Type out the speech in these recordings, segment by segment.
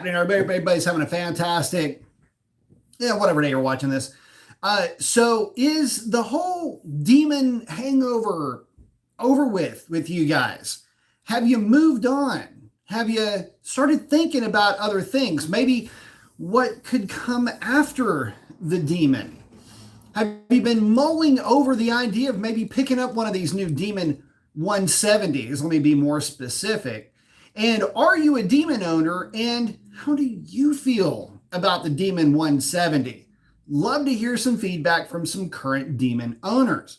Everybody's having a fantastic, whatever day you're watching this. So is the whole demon hangover over with you guys? Have you moved on? Have you started thinking about other things? Maybe what could come after the demon? Have you been mulling over the idea of maybe picking up one of these new Demon 170s? Let me be more specific. And are you a Demon owner? And how do you feel about the Demon 170? Love to hear some feedback from some current Demon owners.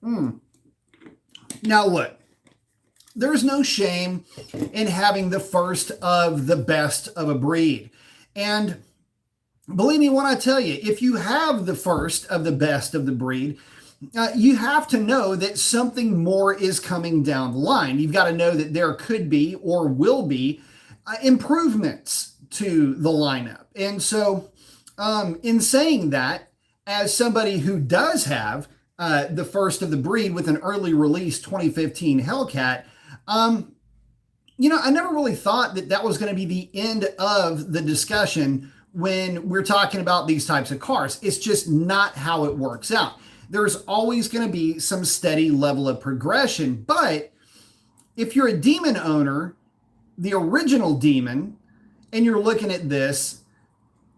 Now look, there's no shame in having the first of the best of a breed. And believe me when I tell you, if you have the first of the best of the breed, you have to know that something more is coming down the line. You've got to know that there could be or will be improvements to the lineup. And so in saying that, as somebody who does have the first of the breed with an early release 2015 Hellcat, I never really thought that that was going to be the end of the discussion when we're talking about these types of cars. It's just not how it works out. There's always going to be some steady level of progression. But if you're a Demon owner, the original Demon, and you're looking at this,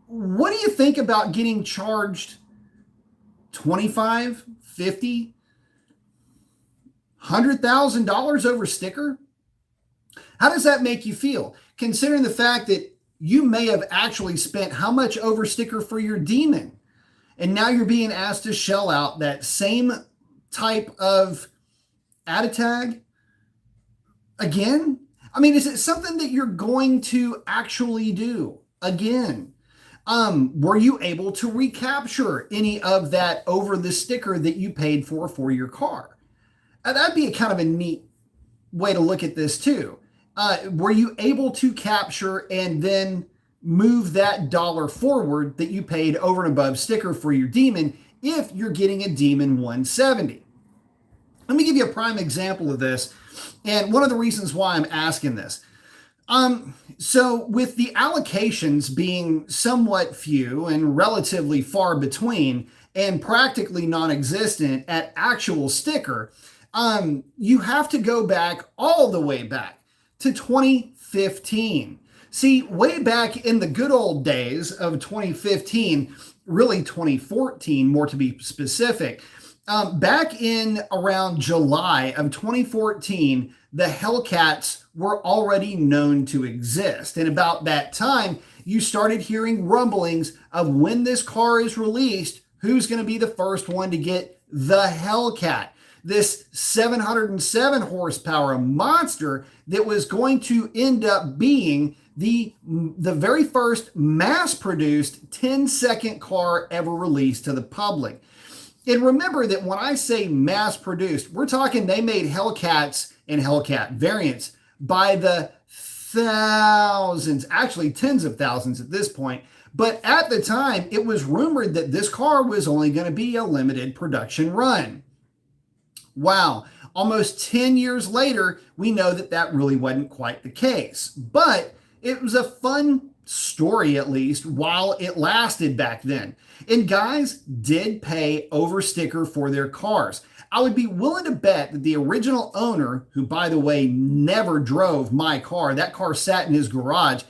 what do you think about getting charged $25, $50, $100,000 over sticker? How does that make you feel? Considering the fact that you may have actually spent how much over sticker for your Demon, and now you're being asked to shell out that same type of add tag again? I mean, is it something that you're going to actually do again? Were you able to recapture any of that over the sticker that you paid for your car? That'd be a kind of a neat way to look at this too. Were you able to capture and then move that dollar forward that you paid over and above sticker for your Demon if you're getting a Demon 170? Let me give you a prime example of this, and one of the reasons why I'm asking this. So with the allocations being somewhat few and relatively far between and practically non-existent at actual sticker, you have to go back all the way back to 2015. See, way back in the good old days of 2015, really 2014, more to be specific, back in around July of 2014, the Hellcats were already known to exist. And about that time, you started hearing rumblings of when this car is released, who's going to be the first one to get the Hellcat. This 707 horsepower monster that was going to end up being the very first mass-produced 10-second car ever released to the public. And remember that when I say mass-produced, we're talking they made Hellcats and Hellcat variants by the thousands, actually tens of thousands at this point. But at the time, it was rumored that this car was only going to be a limited production run. Wow, almost 10 years later, we know that that really wasn't quite the case. But it was a fun story, at least, while it lasted back then. And guys did pay over sticker for their cars. I would be willing to bet that the original owner, who, by the way, never drove my car, that car sat in his garage,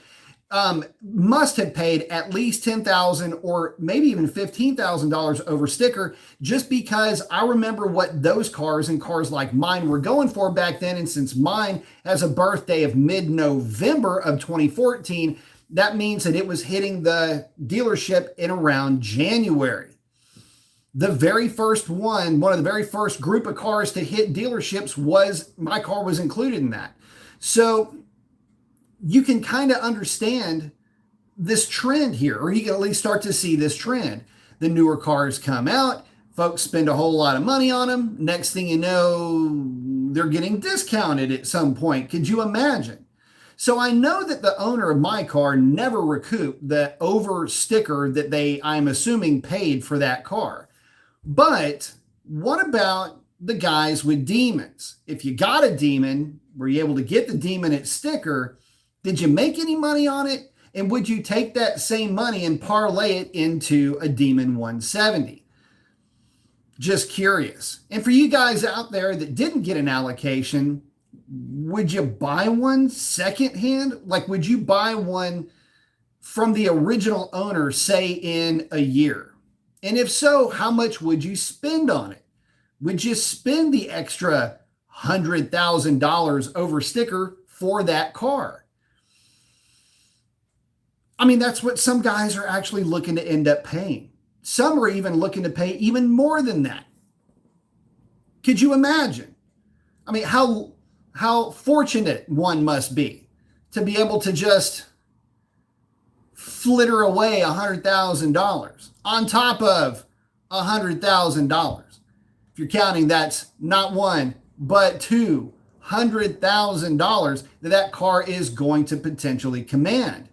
must have paid at least $10,000 or maybe even $15,000 over sticker, just because I remember what those cars and cars like mine were going for back then. And since mine has a birthday of mid-November of 2014, that means that it was hitting the dealership in around January. The very first one of the very first group of cars to hit dealerships my car was included in that. So you can kind of understand this trend here, or you can at least start to see this trend. The newer cars come out, folks spend a whole lot of money on them. Next thing you know, they're getting discounted at some point. Could you imagine? So I know that the owner of my car never recouped the over sticker that I'm assuming, paid for that car. But what about the guys with Demons? If you got a Demon, were you able to get the Demon at sticker? Did you make any money on it? And would you take that same money and parlay it into a Demon 170? Just curious. And for you guys out there that didn't get an allocation, would you buy one secondhand? Like, would you buy one from the original owner, say in a year? And if so, how much would you spend on it? Would you spend the extra $100,000 over sticker for that car? I mean, that's what some guys are actually looking to end up paying. Some are even looking to pay even more than that. Could you imagine? I mean, how fortunate one must be to be able to just flitter away $100,000 on top of $100,000. If you're counting, that's not one, but $200,000 that car is going to potentially command.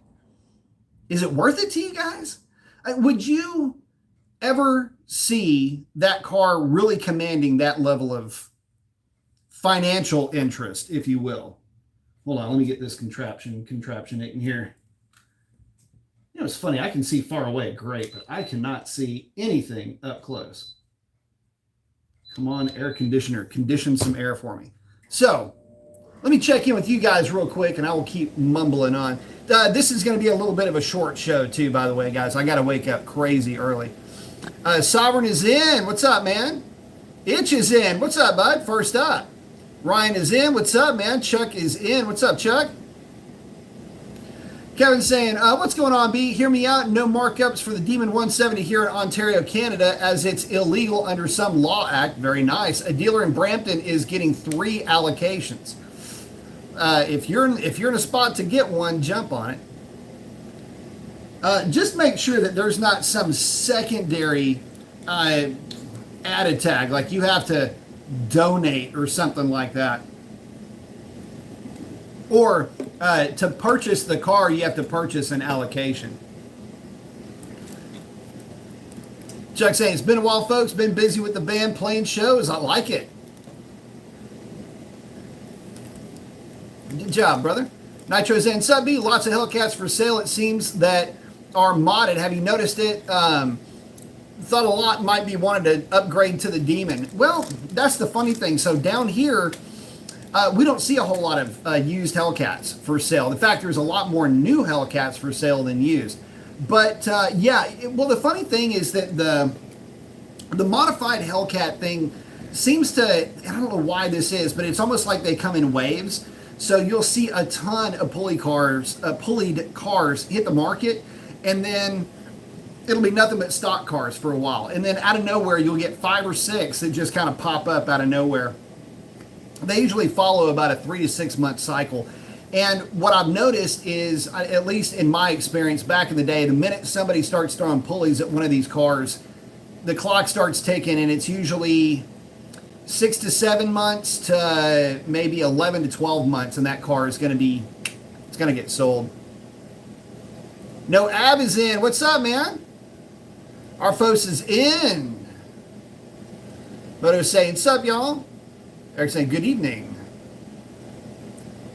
Is it worth it to you guys? Would you ever see that car really commanding that level of financial interest, if you will? Hold on, let me get this contraption in here. You know, it's funny, I can see far away, great, but I cannot see anything up close. Come on, air conditioner, condition some air for me. So, let me check in with you guys real quick, and I will keep mumbling on. This is going to be a little bit of a short show, too, by the way, guys. I got to wake up crazy early. Sovereign is in. What's up, man? Itch is in. What's up, bud? First up. Ryan is in. What's up, man? Chuck is in. What's up, Chuck? Kevin's saying, what's going on, B? Hear me out. No markups for the Demon 170 here in Ontario, Canada, as it's illegal under some law act. Very nice. A dealer in Brampton is getting 3 allocations. If you're in a spot to get one, jump on it. Just make sure that there's not some secondary added tag, like you have to donate or something like that. Or to purchase the car, you have to purchase an allocation. Chuck saying, it's been a while, folks. Been busy with the band playing shows. I like it. Good job, brother. Nitro's in. Sub B, lots of Hellcats for sale. It seems that are modded. Have you noticed it? Thought a lot might be wanted to upgrade to the Demon. Well, that's the funny thing. So down here, we don't see a whole lot of used Hellcats for sale. In fact, there's a lot more new Hellcats for sale than used. But well, the funny thing is that the modified Hellcat thing seems to, I don't know why this is, but it's almost like they come in waves. So you'll see a ton of pulleyed cars hit the market, and then it'll be nothing but stock cars for a while. And then out of nowhere, you'll get 5 or 6 that just kind of pop up out of nowhere. They usually follow about a 3 to 6 month cycle. And what I've noticed is, at least in my experience back in the day, the minute somebody starts throwing pulleys at one of these cars, the clock starts ticking, and it's usually 6 to 7 months to maybe 11 to 12 months, and that car is going to get sold. No, Ab is in. What's up, man? Arfos is in. Bodo's saying, sup, y'all? Eric saying, good evening.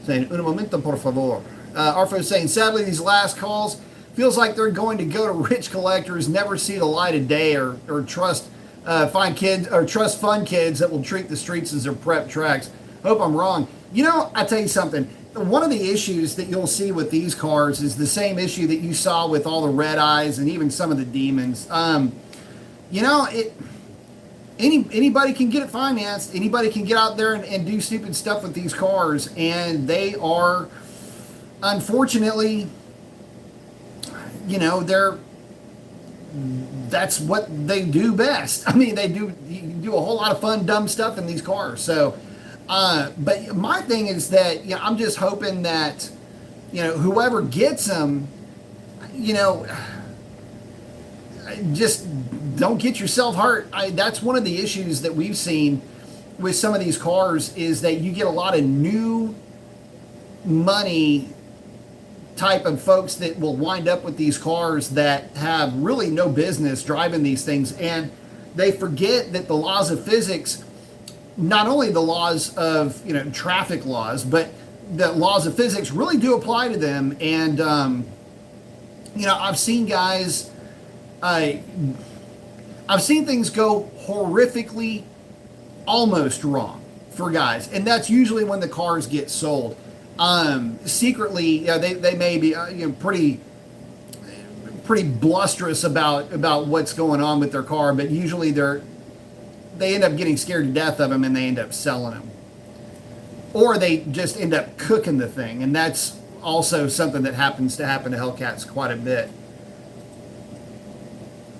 Saying, un momento, por favor. Arfos saying, sadly, these last calls feels like they're going to go to rich collectors, never see the light of day, or trust fun kids that will treat the streets as their prep tracks. Hope I'm wrong. You know, I tell you something. One of the issues that you'll see with these cars is the same issue that you saw with all the red eyes and even some of the Demons. You know, anybody can get it financed. Anybody can get out there and do stupid stuff with these cars, and they are, unfortunately, you know, that's what they do best. I mean, you do a whole lot of fun, dumb stuff in these cars. So, but my thing is that, you know, I'm just hoping that, you know, whoever gets them, you know, just don't get yourself hurt. That's one of the issues that we've seen with some of these cars, is that you get a lot of new money type of folks that will wind up with these cars that have really no business driving these things, and they forget that the laws of physics, not only the laws of, you know, traffic laws, but that laws of physics really do apply to them. And, I've seen guys, I've seen things go horrifically almost wrong for guys. And that's usually when the cars get sold. Secretly, they may be, pretty blusterous about what's going on with their car, but usually they end up getting scared to death of them and they end up selling them. Or they just end up cooking the thing, and that's also something that happens to happen to Hellcats quite a bit.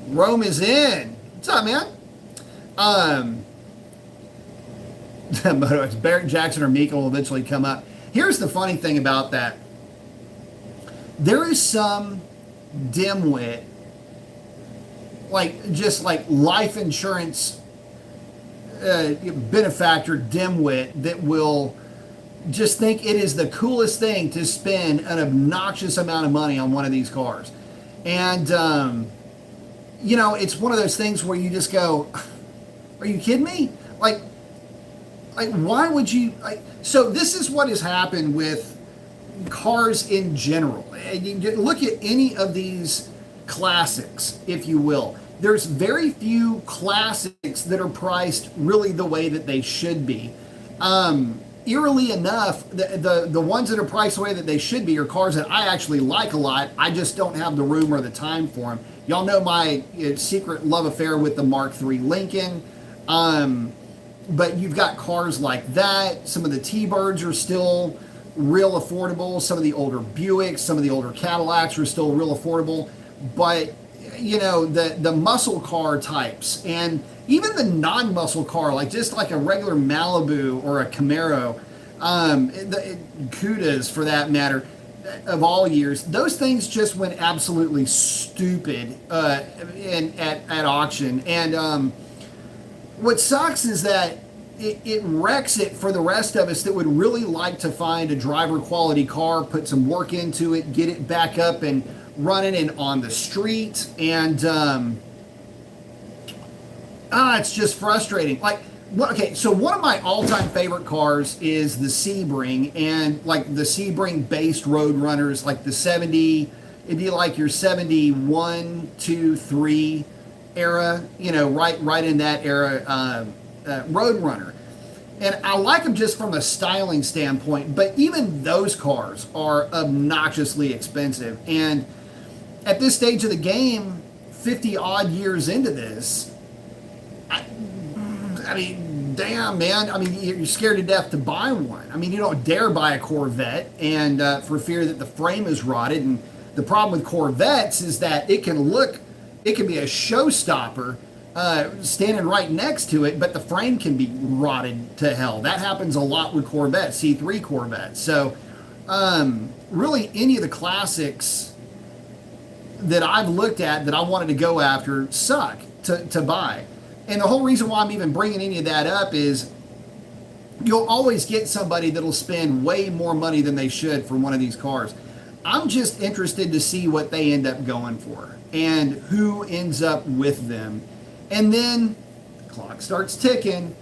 Rome is in. What's up, man? Barrett Jackson or Mika will eventually come up. Here's the funny thing about that. There is some dimwit, just like life insurance benefactor dimwit that will just think it is the coolest thing to spend an obnoxious amount of money on one of these cars. And, it's one of those things where you just go, are you kidding me? Like why would you? So this is what has happened with cars in general. And you look at any of these classics, if you will. There's very few classics that are priced really the way that they should be. Eerily enough, the ones that are priced the way that they should be are cars that I actually like a lot. I just don't have the room or the time for them. Y'all know my secret love affair with the Mark III Lincoln. But you've got cars like that. Some of the T-Birds are still real affordable. Some of the older Buicks, some of the older Cadillacs are still real affordable. But, the muscle car types and even the non-muscle car, just like a regular Malibu or a Camaro, the Cudas for that matter, of all years, those things just went absolutely stupid at auction. And what sucks is that it wrecks it for the rest of us that would really like to find a driver quality car, put some work into it, get it back up and running and on the street. And it's just frustrating. So one of my all-time favorite cars is the Sebring, and the Sebring based road runners, like the 70, it'd be like your 71, 2, 3 era, right in that era, road runner. And I like them just from a styling standpoint, but even those cars are obnoxiously expensive. And at this stage of the game, 50 odd years into this, I mean, damn, man. I mean, you're scared to death to buy one. I mean, you don't dare buy a Corvette, and for fear that the frame is rotted. And the problem with Corvettes is that it can be a showstopper standing right next to it, but the frame can be rotted to hell. That happens a lot with Corvettes, C3 Corvettes. So really any of the classics that I've looked at that I wanted to go after suck to buy. And the whole reason why I'm even bringing any of that up is you'll always get somebody that'll spend way more money than they should for one of these cars. I'm just interested to see what they end up going for and who ends up with them. And then the clock starts ticking.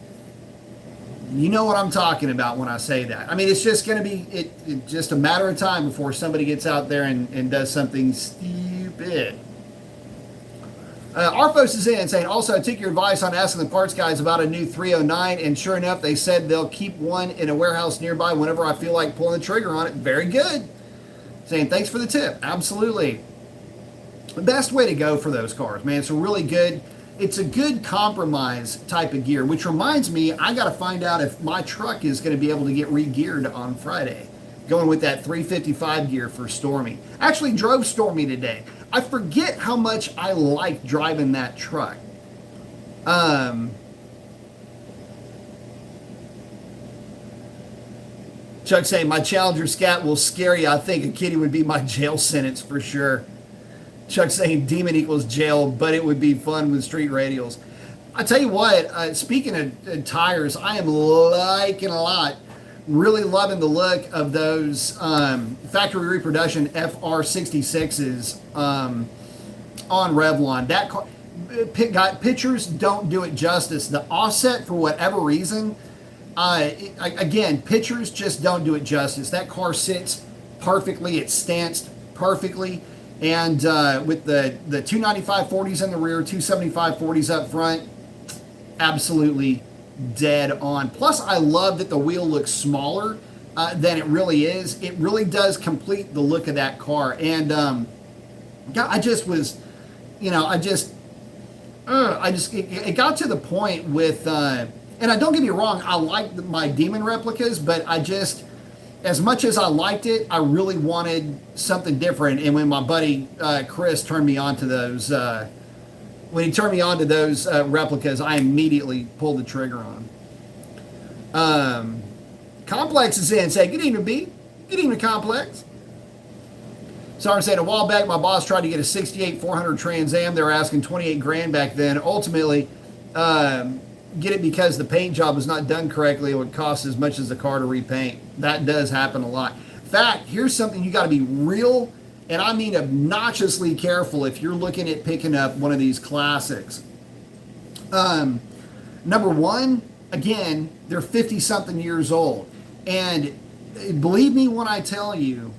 You know what I'm talking about when I say that. I mean, it's just going to be it just a matter of time before somebody gets out there and does something stupid. Arphos is in saying, also, I took your advice on asking the parts guys about a new 309, and sure enough, they said they'll keep one in a warehouse nearby whenever I feel like pulling the trigger on it. Very good. Saying, thanks for the tip. Absolutely. The best way to go for those cars, man. It's a good compromise type of gear, which reminds me, I got to find out if my truck is going to be able to get re-geared on Friday. Going with that 355 gear for Stormy. Actually drove Stormy today. I forget how much I like driving that truck. Chuck saying, my Challenger Scat will scare you. I think a kitty would be my jail sentence for sure. Chuck saying demon equals jail, but it would be fun with street radials. I tell you what, speaking of tires, I am liking a lot. Really loving the look of those factory reproduction FR66s on Revlon. That car, pictures don't do it justice. The offset, for whatever reason, Again, pictures just don't do it justice. That car sits perfectly. It's stanced perfectly. And with the 295 40s in the rear, 275 40s up front, absolutely dead on. Plus, I love that the wheel looks smaller than it really is. It really does complete the look of that car. And I just was, you know, it got to the point with, and don't get me wrong, I like my Demon replicas, but as much as I liked it, I really wanted something different. And when my buddy Chris turned me on to those, replicas, I immediately pulled the trigger on them. Complex is in. Say, good evening, B. Good evening, Complex. Sorry, saying a while back, my boss tried to get a 68 400 Trans Am. They were asking 28 grand back then. Ultimately, get it because the paint job was not done correctly. It would cost as much as the car to repaint. That does happen a lot. In fact, here's something you got to be real, and I mean obnoxiously careful if you're looking at picking up one of these classics. Number one, again, they're 50-something years old. And believe me when I tell you,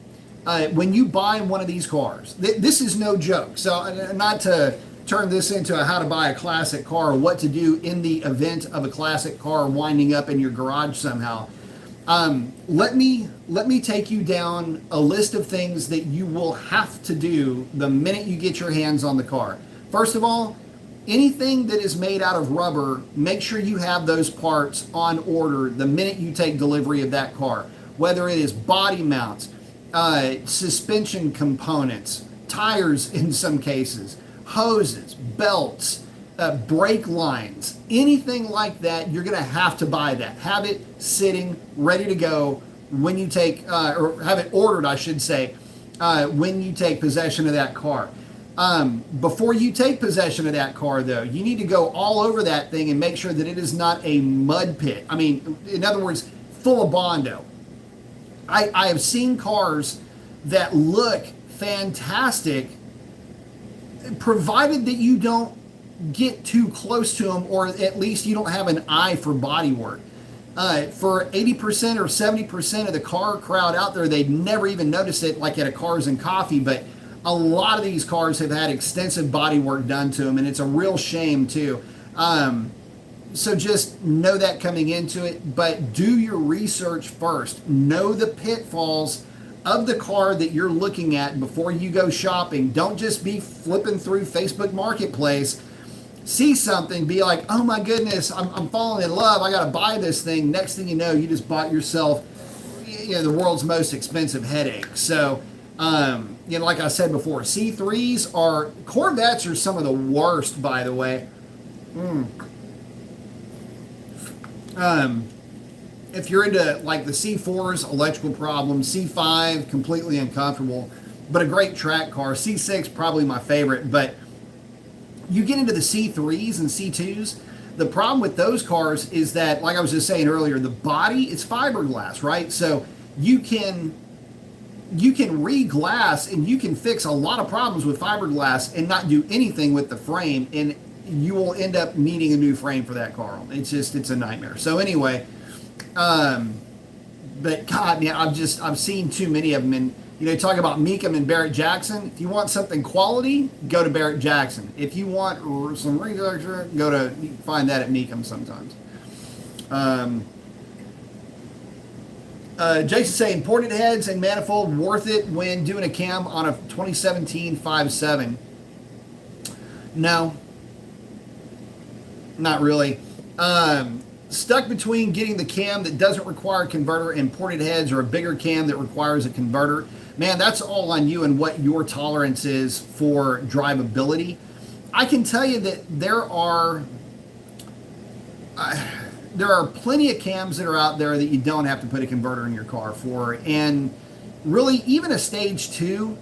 when you buy one of these cars, this is no joke. So not to turn this into a how to buy a classic car or what to do in the event of a classic car winding up in your garage somehow. Let me take you down a list of things that you will have to do the minute you get your hands on the car. First of all, anything that is made out of rubber, make sure you have those parts on order the minute you take delivery of that car. Whether it is body mounts, suspension components, tires in some cases, hoses, belts, brake lines, anything like that, you're going to have to buy that. Have it sitting, ready to go when you take, or have it ordered, I should say, when you take possession of that car. Before you take possession of that car, though, you need to go all over that thing and make sure that it is not a mud pit. I mean, in other words, full of Bondo. I have seen cars that look fantastic, provided that you don't get too close to them, or at least you don't have an eye for body work. For 80% or 70% of the car crowd out there, they'd never even notice it, like at a Cars and Coffee, but a lot of these cars have had extensive body work done to them, and it's a real shame too. So just know that coming into it, but do your research first. Know the pitfalls of the car that you're looking at before you go shopping. Don't just be flipping through Facebook Marketplace, see something, be like, oh my goodness, I'm falling in love, I gotta buy this thing. Next thing you know, you just bought yourself, the world's most expensive headache. So, like I said before, Corvettes are some of the worst, by the way. If you're into like the C4s, electrical problems, C5, completely uncomfortable, but a great track car. C6, probably my favorite, but you get into the C3s and C2s, the problem with those cars is that, like I was just saying earlier, the body is fiberglass, right? So you can re-glass and you can fix a lot of problems with fiberglass and not do anything with the frame, and you will end up needing a new frame for that car. It's a nightmare. So anyway, but God, man, I've seen too many of them. And talk about Mecum and Barrett Jackson. If you want something quality, go to Barrett Jackson. If you want some research, find that at Mecum sometimes. Jason saying ported heads and manifold worth it when doing a cam on a 2017 5.7. No, not really. Stuck between getting the cam that doesn't require a converter and ported heads, or a bigger cam that requires a converter. Man, that's all on you and what your tolerance is for drivability. I can tell you that there are plenty of cams that are out there that you don't have to put a converter in your car for. And really, even a stage 2,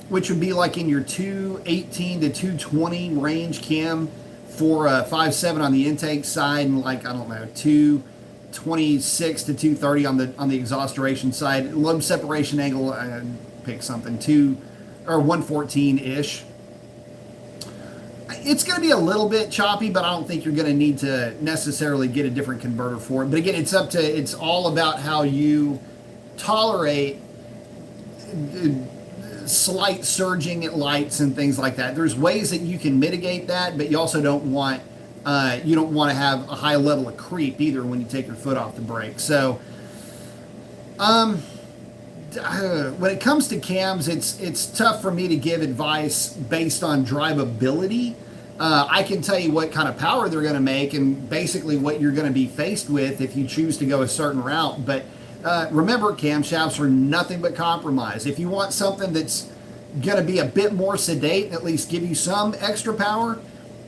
which would be like in your 218 to 220 range cam for a 5.7 on the intake side, and like, I don't know, 226 to 230 on the exhaust duration side. Lobe separation angle, pick something, 114-ish. It's going to be a little bit choppy, but I don't think you're going to need to necessarily get a different converter for it. But again, it's all about how you tolerate slight surging at lights and things like that. There's ways that you can mitigate that, but you also don't want to have a high level of creep either when you take your foot off the brake. So when it comes to cams, it's tough for me to give advice based on drivability. I can tell you what kind of power they're going to make and basically what you're going to be faced with if you choose to go a certain route. But remember, camshafts are nothing but compromise. If you want something that's going to be a bit more sedate and at least give you some extra power,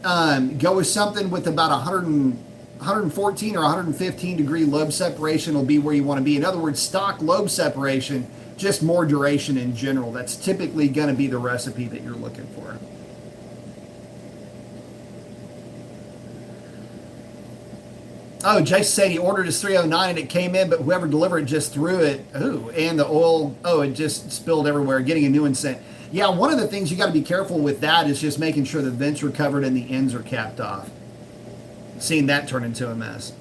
go with something with about 114 or 115 degree lobe separation will be where you want to be. In other words, stock lobe separation, just more duration in general. That's typically going to be the recipe that you're looking for. Oh, Jason said he ordered his 309 and it came in, but whoever delivered it just threw it. Ooh, and the oil, it just spilled everywhere, getting a new one sent. Yeah, one of the things you got to be careful with that is just making sure the vents are covered and the ends are capped off. Seeing that turn into a mess.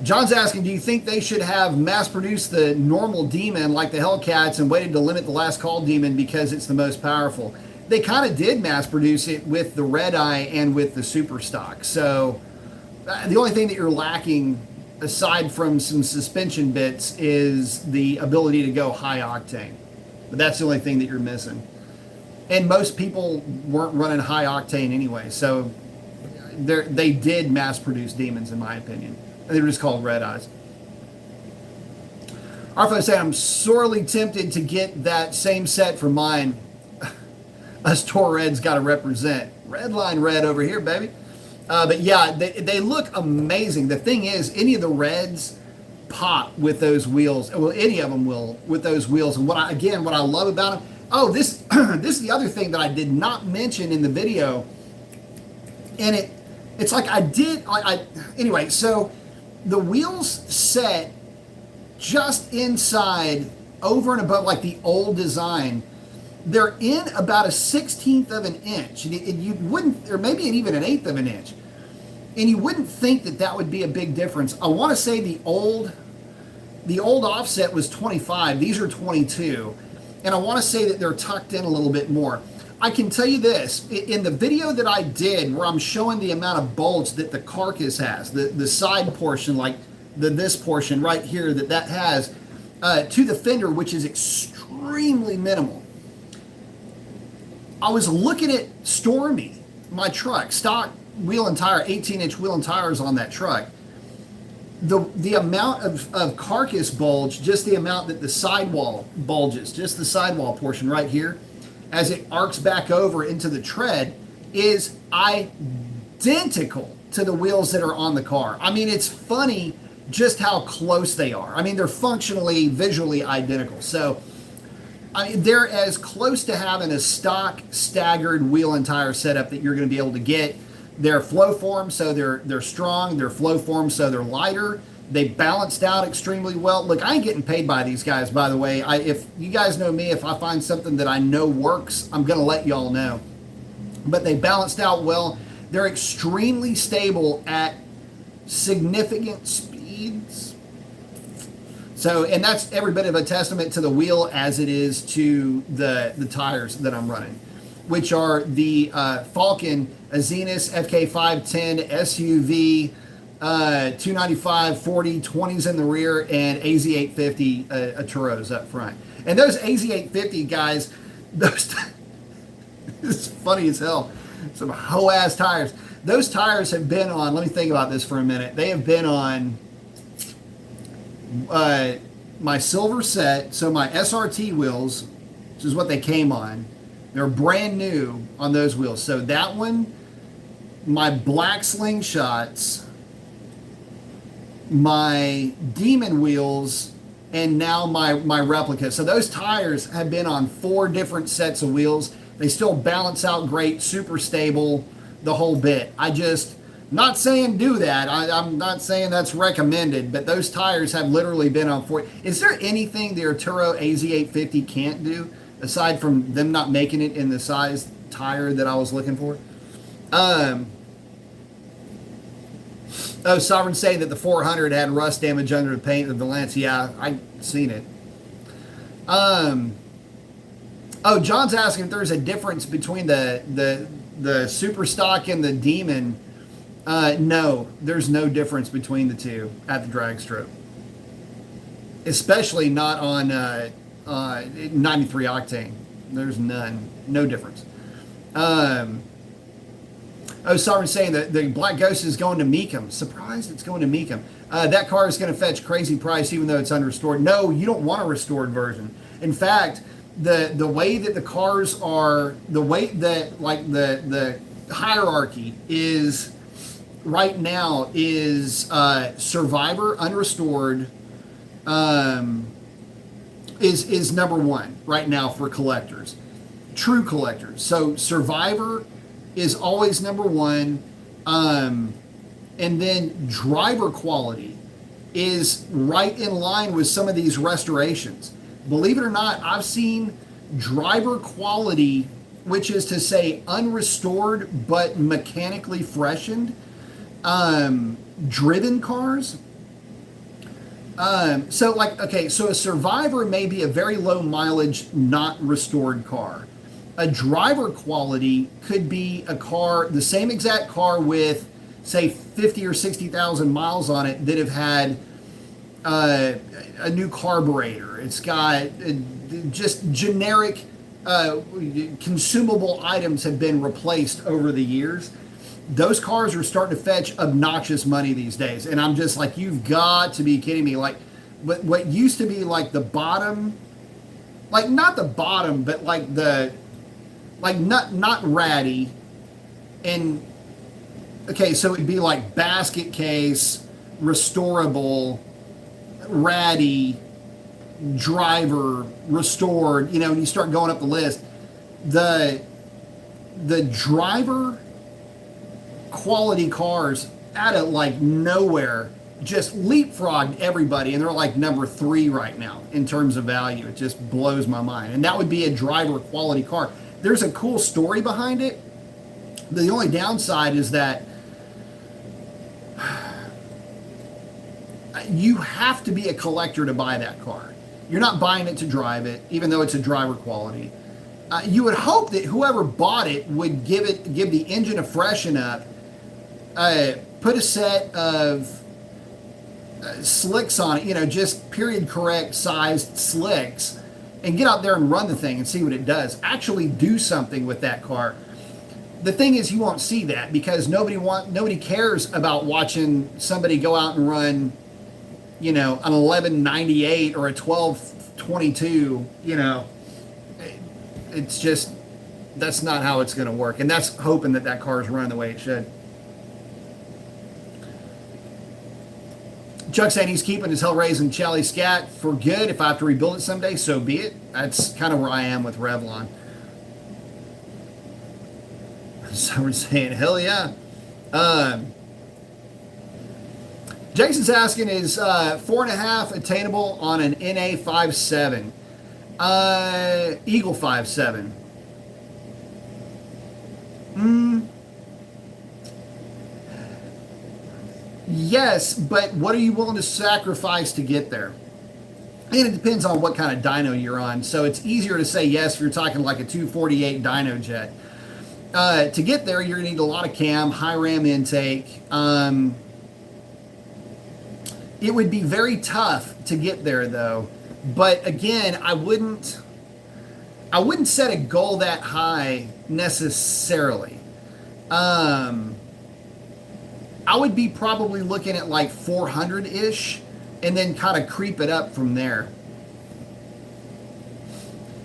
John's asking, do you think they should have mass-produced the normal Demon like the Hellcats and waited to limit the last call Demon because it's the most powerful? They kind of did mass-produce it with the Red Eye and with the Super Stock. So the only thing that you're lacking, aside from some suspension bits, is the ability to go high octane. But that's the only thing that you're missing. And most people weren't running high octane anyway. So they did mass-produce Demons, in my opinion. They were just called Red Eyes. Arfo said, I'm sorely tempted to get that same set for mine. Us Tor Reds got to represent. Redline red over here, baby. But yeah, they look amazing. The thing is, any of the Reds pop with those wheels. Well, any of them will with those wheels. And what I love about them. Oh, this is the other thing that I did not mention in the video. And it's like anyway, so the wheels set just inside, over and above, like the old design. They're in about a 1/16 of an inch. And you wouldn't, or maybe even an 1/8 of an inch. And you wouldn't think that would be a big difference. I want to say the old offset was 25. These are 22. And I want to say that they're tucked in a little bit more. I can tell you this, in the video that I did where I'm showing the amount of bulge that the carcass has, the side portion, like this portion right here that has to the fender, which is extremely minimal. I was looking at Stormy, my truck, stock wheel and tire, 18-inch wheel and tires on that truck. The amount of carcass bulge, just the amount that the sidewall bulges, just the sidewall portion right here, as it arcs back over into the tread, is identical to the wheels that are on the car. I mean, it's funny just how close they are. I mean, they're functionally, visually identical. So, I mean, they're as close to having a stock staggered wheel and tire setup that you're going to be able to get. They're flow form, so they're strong. They're flow form, so they're lighter. They balanced out extremely well. Look, I ain't getting paid by these guys, by the way. If you guys know me, if I find something that I know works, I'm going to let y'all know. But they balanced out well. They're extremely stable at significant speeds. So, and that's every bit of a testament to the wheel as it is to the tires that I'm running, which are the Falcon Azenis FK510 SUV 295 40 20s in the rear and AZ850 Turos up front. And those AZ850 guys, those it's funny as hell. Some hoe ass tires. Those tires have been on. Let me think about this for a minute. They have been on my silver set, so my SRT wheels, which is what they came on. They're brand new on those wheels. So that one, my black slingshots, my Demon wheels, and now my replica. So those tires have been on 4 different sets of wheels. They still balance out great, super stable, the whole bit. Not saying do that. I'm not saying that's recommended, but those tires have literally been on 4. Is there anything the Arturo AZ850 can't do? aside from them not making it in the size tire that I was looking for. Oh, Sovereign saying that the 400 had rust damage under the paint of the Lance. Yeah, I seen it. Oh, John's asking if there's a difference between the super stock and the Demon. No, there's no difference between the two at the drag strip, especially not on 93 octane. There's no difference. Oh, Sovereign saying that the Black Ghost is going to Meekum. Surprised it's going to Meekum. That car is going to fetch crazy price even though it's unrestored. No, you don't want a restored version. In fact, the way that the cars are, the way that like the hierarchy is right now is Survivor unrestored is number one right now for collectors, true collectors. So Survivor is always number one, and then driver quality is right in line with some of these restorations. Believe it or not, I've seen driver quality, which is to say unrestored but mechanically freshened, driven cars. So like, okay, so a Survivor may be a very low mileage, not restored car. A driver quality could be a car, the same exact car with, say, 50 or 60,000 miles on it that have had a new carburetor. It's got just generic consumable items have been replaced over the years. Those cars are starting to fetch obnoxious money these days. And I'm just like, you've got to be kidding me. Like, what used to be like the bottom, like not the bottom, but like the, like not ratty, and okay, so it'd be like basket case, restorable, ratty, driver, restored, you know, and you start going up the list. The driver quality cars out of like nowhere just leapfrogged everybody, and they're like number 3 right now in terms of value. It just blows my mind. And that would be a driver quality car. There's a cool story behind it. The only downside is that you have to be a collector to buy that car. You're not buying it to drive it, even though it's a driver quality. You would hope that whoever bought it would give the engine a freshen up, put a set of slicks on it, you know, just period correct sized slicks, and get out there and run the thing and see what it does. Actually do something with that car. The thing is, you won't see that because nobody cares about watching somebody go out and run, you know, an 1198 or a 1222. You know, it's just, that's not how it's going to work. And that's hoping that that car is running the way it should. Chuck saying he's keeping his Hellraiser Chally Scat for good. If I have to rebuild it someday, so be it. That's kind of where I am with Revlon. So we're saying, hell yeah. Jason's asking, is 4.5 attainable on an NA 5.7? Eagle 5.7. Yes, but what are you willing to sacrifice to get there? And it depends on what kind of dyno you're on. So it's easier to say yes if you're talking like a 248 dyno jet. To get there, you're going to need a lot of cam, high RAM intake. It would be very tough to get there, though. But again, I wouldn't set a goal that high necessarily. I would be probably looking at like 400-ish and then kind of creep it up from there.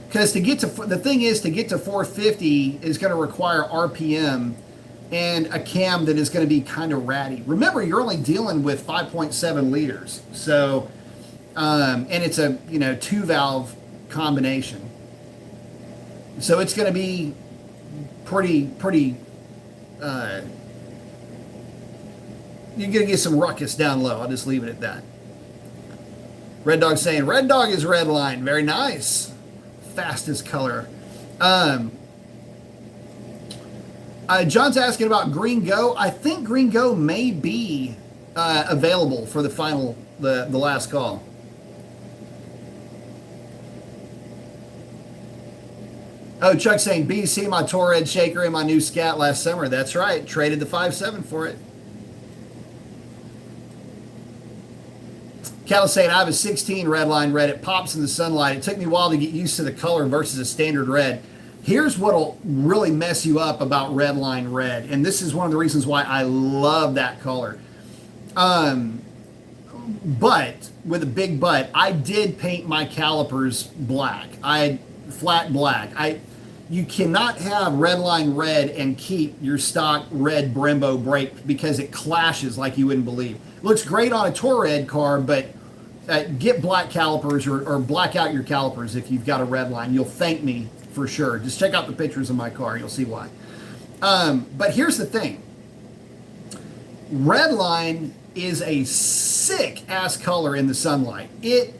Because the thing is, to get to 450 is going to require RPM and a cam that is going to be kind of ratty. Remember, you're only dealing with 5.7 liters. So, and it's a, 2-valve combination. So it's going to be pretty, you're going to get some ruckus down low. I'll just leave it at that. Red Dog saying, Red Dog is red line. Very nice. fastest color. John's asking about Green Go. I think Green Go may be available for the last call. Oh, Chuck's saying BC, my Torred shaker and my new Scat last summer. That's right. Traded the 5.7 for it. Cal's saying I have a 16 Redline red. It pops in the sunlight. It took me a while to get used to the color versus a standard red. Here's what'll really mess you up about Redline red, and this is one of the reasons why I love that color. But with a big but, I did paint my calipers black. Flat black. You cannot have Redline red and keep your stock red Brembo brake because it clashes like you wouldn't believe. It looks great on a Touareg car, but get black calipers or black out your calipers if you've got a Redline. You'll thank me for sure. Just check out the pictures of my car. You'll see why. But here's the thing. Redline is a sick ass color in the sunlight. It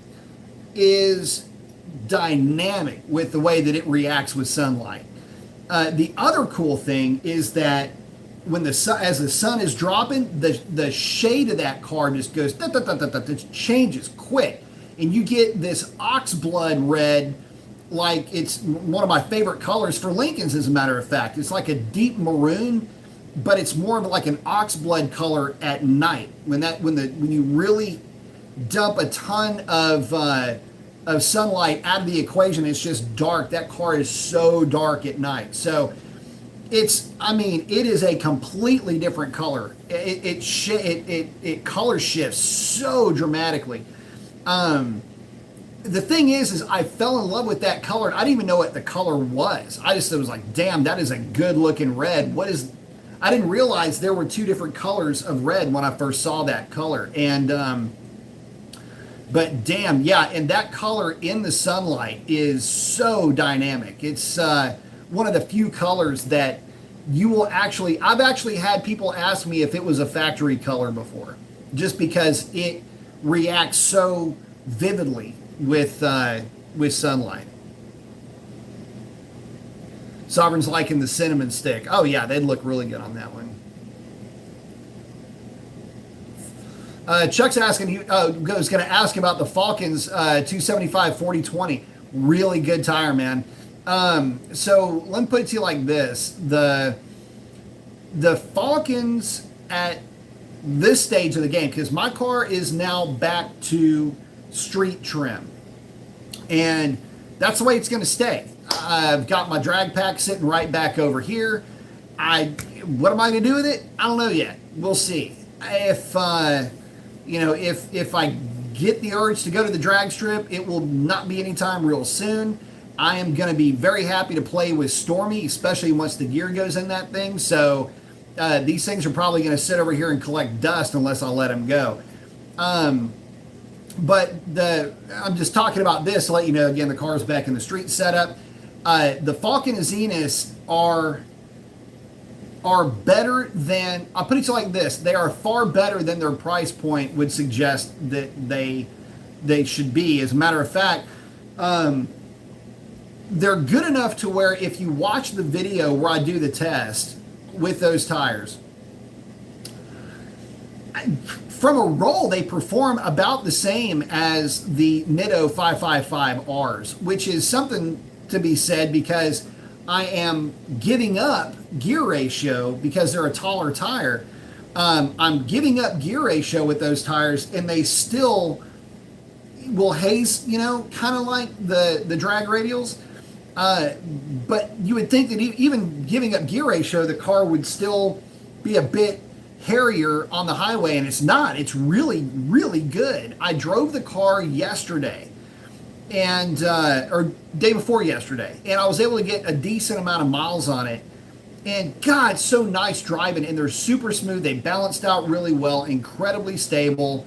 is dynamic with the way that it reacts with sunlight. The other cool thing is that when as the sun is dropping, the shade of that car just goes, it changes quick. And you get this oxblood red, like it's one of my favorite colors for Lincolns, as a matter of fact. It's like a deep maroon, but it's more of like an oxblood color at night. When you really dump a ton of sunlight out of the equation, it's just dark. That car is so dark at night. So it is a completely different color. It color shifts so dramatically. The thing is I fell in love with that color. I didn't even know what the color was. I just was like, damn, that is a good looking red. I didn't realize there were two different colors of red when I first saw that color. And, but damn, yeah, and that color in the sunlight is so dynamic. It's one of the few colors that I've actually had people ask me if it was a factory color before, just because it reacts so vividly with sunlight. Sovereign's liking the cinnamon stick. Oh yeah, they'd look really good on that one. Chuck's asking, he was going to ask about the Falcons 275 40/20. Really good tire, man. So let me put it to you like this: the Falcons at this stage of the game, because my car is now back to street trim, and that's the way it's going to stay. I've got my drag pack sitting right back over here. What am I going to do with it? I don't know yet. We'll see. If I get the urge to go to the drag strip, it will not be anytime real soon. I am going to be very happy to play with Stormy, especially once the gear goes in that thing. So these things are probably going to sit over here and collect dust unless I let them go. But I'm just talking about this to let you know, again, the car's back in the street setup. The Falcon Azenas are better than, I'll put it like this, they are far better than their price point would suggest that they should be. As a matter of fact, they're good enough to where if you watch the video where I do the test with those tires, from a roll, they perform about the same as the Nitto 555Rs, which is something to be said because I am giving up gear ratio because they're a taller tire. I'm giving up gear ratio with those tires, and they still will haze, kind of like the drag radials. But you would think that even giving up gear ratio, the car would still be a bit hairier on the highway, and it's not. It's really, really good. I drove the car yesterday, and or day before yesterday, and I was able to get a decent amount of miles on it. And God, it's so nice driving, and they're super smooth. They balanced out really well, incredibly stable.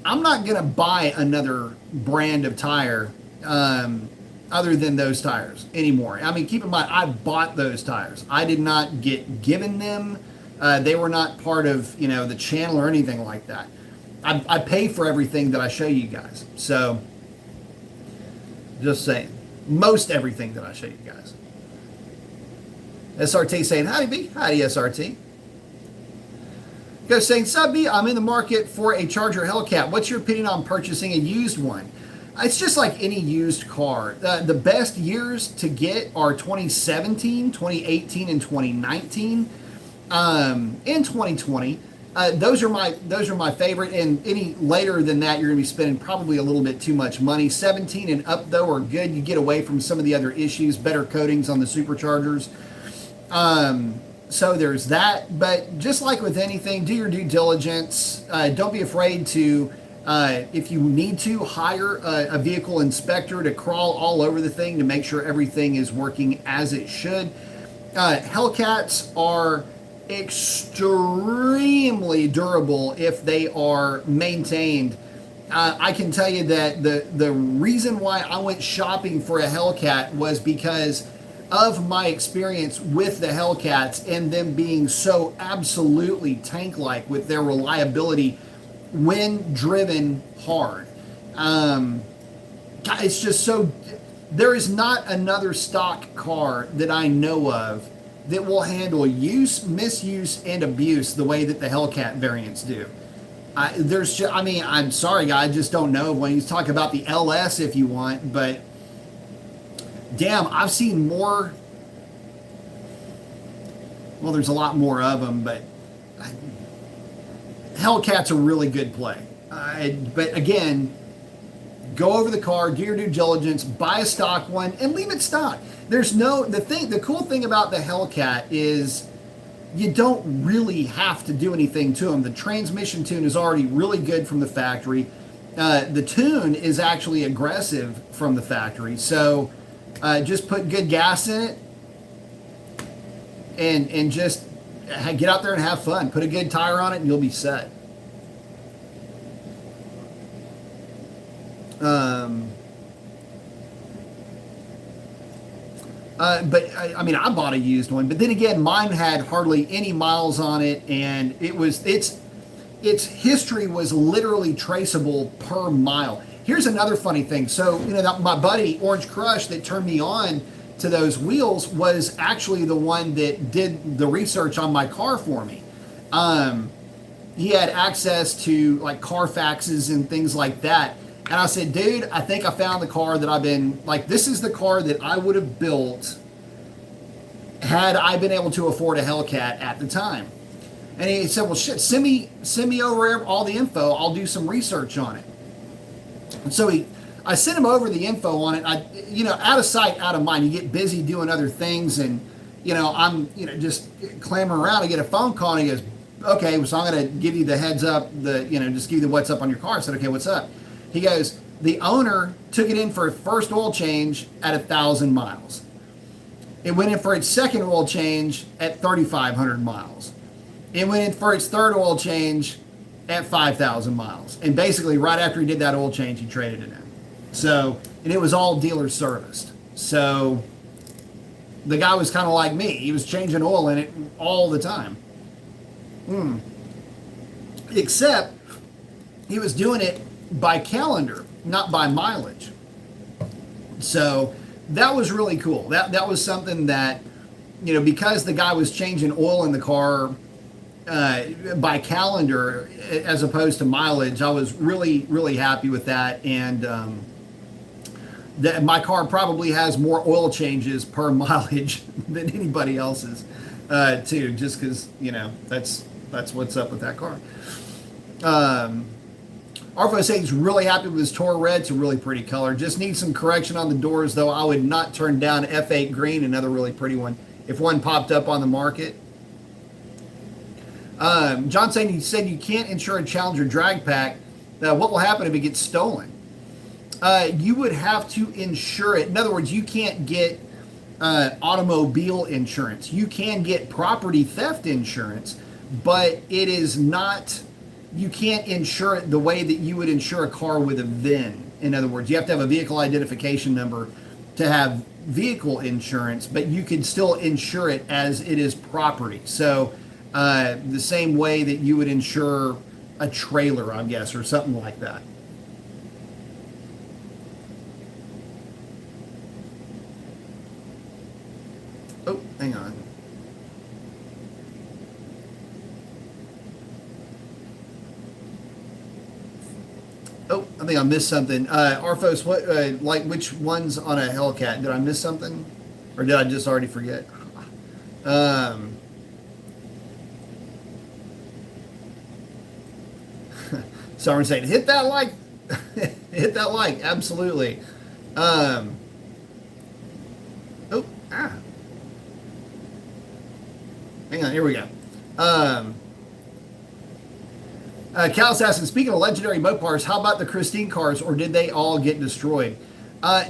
I'm not going to buy another brand of tire other than those tires anymore. I mean, keep in mind, I bought those tires. I did not get given them. They were not part of, the channel or anything like that. I pay for everything that I show you guys. So, just saying. Most everything that I show you guys. SRT saying, howdy B. Howdy SRT. Goes saying, Sub B, I'm in the market for a Charger Hellcat. What's your opinion on purchasing a used one? It's just like any used car. The best years to get are 2017, 2018, and 2019. In 2020. Those are my favorite, and any later than that, you're going to be spending probably a little bit too much money. 17 and up, though, are good. You get away from some of the other issues, better coatings on the superchargers. So there's that. But just like with anything, do your due diligence. Don't be afraid to, if you need to, hire a vehicle inspector to crawl all over the thing to make sure everything is working as it should. Hellcats are extremely durable if they are maintained. I can tell you that the reason why I went shopping for a Hellcat was because of my experience with the Hellcats and them being so absolutely tank-like with their reliability when driven hard. It's just so, there is not another stock car that I know of that will handle use, misuse, and abuse the way that the Hellcat variants do. I'm sorry, guys, I just don't know. When you talk about the LS if you want, but damn, I've seen more. Well, there's a lot more of them, but Hellcat's a really good play. But again, go over the car, do your due diligence, buy a stock one, and leave it stock. The cool thing about the Hellcat is you don't really have to do anything to them. The transmission tune is already really good from the factory. The tune is actually aggressive from the factory. So just put good gas in it and just get out there and have fun. Put a good tire on it and you'll be set. But I bought a used one, but then again, mine had hardly any miles on it, and its history was literally traceable per mile. Here's another funny thing. So, my buddy Orange Crush that turned me on to those wheels was actually the one that did the research on my car for me. He had access to like Carfaxes and things like that. And I said, dude, I think I found the car that this is the car that I would have built had I been able to afford a Hellcat at the time. And he said, well, shit, send me over all the info. I'll do some research on it. And so I sent him over the info on it. Out of sight, out of mind. You get busy doing other things, and I'm just clambering around. I get a phone call, and he goes, okay, so I'm going to give you the heads up. Just give you the what's up on your car. I said, okay, what's up? He goes, the owner took it in for a first oil change at 1,000 miles. It went in for its second oil change at 3,500 miles. It went in for its third oil change at 5,000 miles. And basically, right after he did that oil change, he traded it in. So, and it was all dealer serviced. So, the guy was kind of like me. He was changing oil in it all the time. Except, he was doing it by calendar, not by mileage. So that was really cool. That was something that, because the guy was changing oil in the car by calendar as opposed to mileage, I was really, really happy with that. And that my car probably has more oil changes per mileage than anybody else's too, just because, that's what's up with that car. Arvo says he's really happy with his Toro Red. It's a really pretty color. Just needs some correction on the doors, though. I would not turn down F8 Green, another really pretty one, if one popped up on the market. John saying, you said you can't insure a Challenger drag pack. What will happen if it gets stolen? You would have to insure it. In other words, you can't get automobile insurance. You can get property theft insurance, but it is not... You can't insure it the way that you would insure a car with a VIN. In other words, you have to have a vehicle identification number to have vehicle insurance, but you can still insure it as it is property. So the same way that you would insure a trailer, I guess, or something like that. Oh, hang on. Oh, I think I missed something. Arphos, what, like which one's on a Hellcat? Did I miss something? Or did I just already forget? Um, Someone saying, hit that like, hit that like, absolutely. Um, oh, hang on, here we go. Um, Cal Assassin, speaking of legendary Mopars, how about the Christine cars, or did they all get destroyed?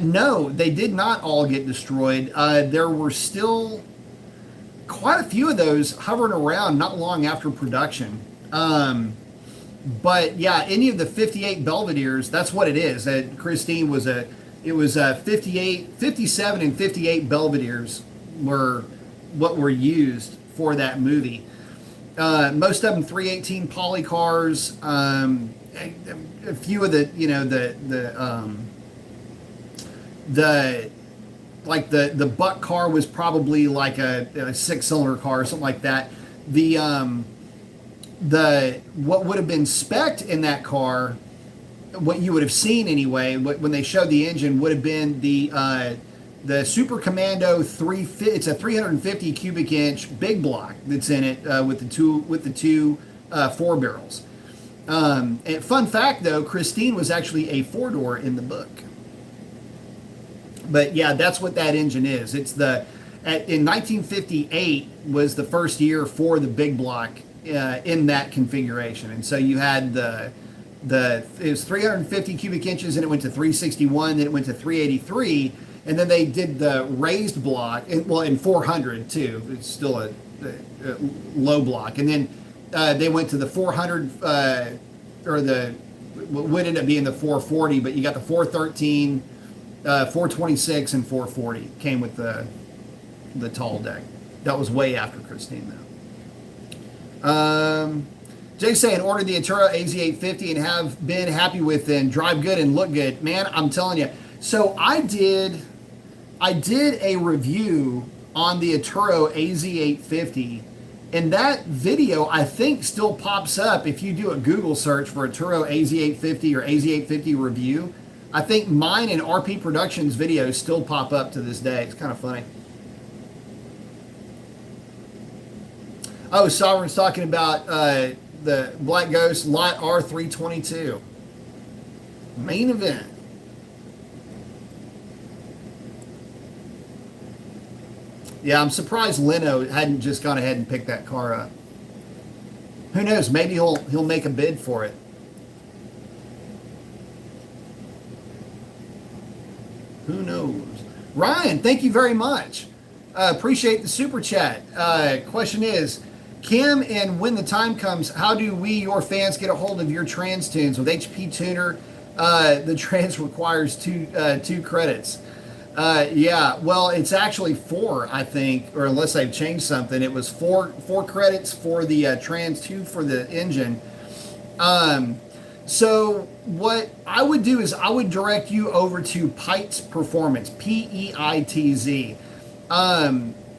No, they did not all get destroyed. There were still quite a few of those hovering around not long after production. But yeah, any of the 58 Belvederes, that's what it is. Christine was it was 58, 57 and 58 Belvederes were what were used for that movie. Most of them 318 poly cars. A few of the, the like the buck car was probably like a 6-cylinder car or something like that. The what would have been spec'd in that car, what you would have seen anyway, when they showed the engine, would have been the Super Commando 350. It's a 350 cubic inch big block that's in it with the two 4 barrels. And fun fact though, Christine was actually a 4-door in the book. But yeah, that's what that engine is. It's in 1958 was the first year for the big block in that configuration, and so you had it was 350 cubic inches, and it went to 361, then it went to 383, and then they did the raised block, in 400 too. It's still a low block, and then they went to the 400 or what would end up being the 440, but you got the 413, 426, and 440 came with the tall deck. That was way after Christine though. Jay saying, ordered the Aturo AZ850 and have been happy with it and drive good and look good. Man, I'm telling you. So I did a review on the Aturo AZ850, and that video I think still pops up if you do a Google search for Aturo AZ850 or AZ850 review. I think mine and RP Productions videos still pop up to this day. It's kind of funny. Oh, Sovereign's talking about the Black Ghost Lot R322. Main event. Yeah, I'm surprised Leno hadn't just gone ahead and picked that car up. Who knows? Maybe he'll make a bid for it. Who knows? Ryan, thank you very much. Appreciate the super chat. Question is, Kim, and when the time comes, how do we, your fans, get a hold of your trans tunes? With HP Tuner, the trans requires two credits. Yeah, well, it's actually 4, I think, or unless they've changed something. It was 4 credits for the trans, 2 for the engine. So what I would do is I would direct you over to Peitz Performance, Peitz.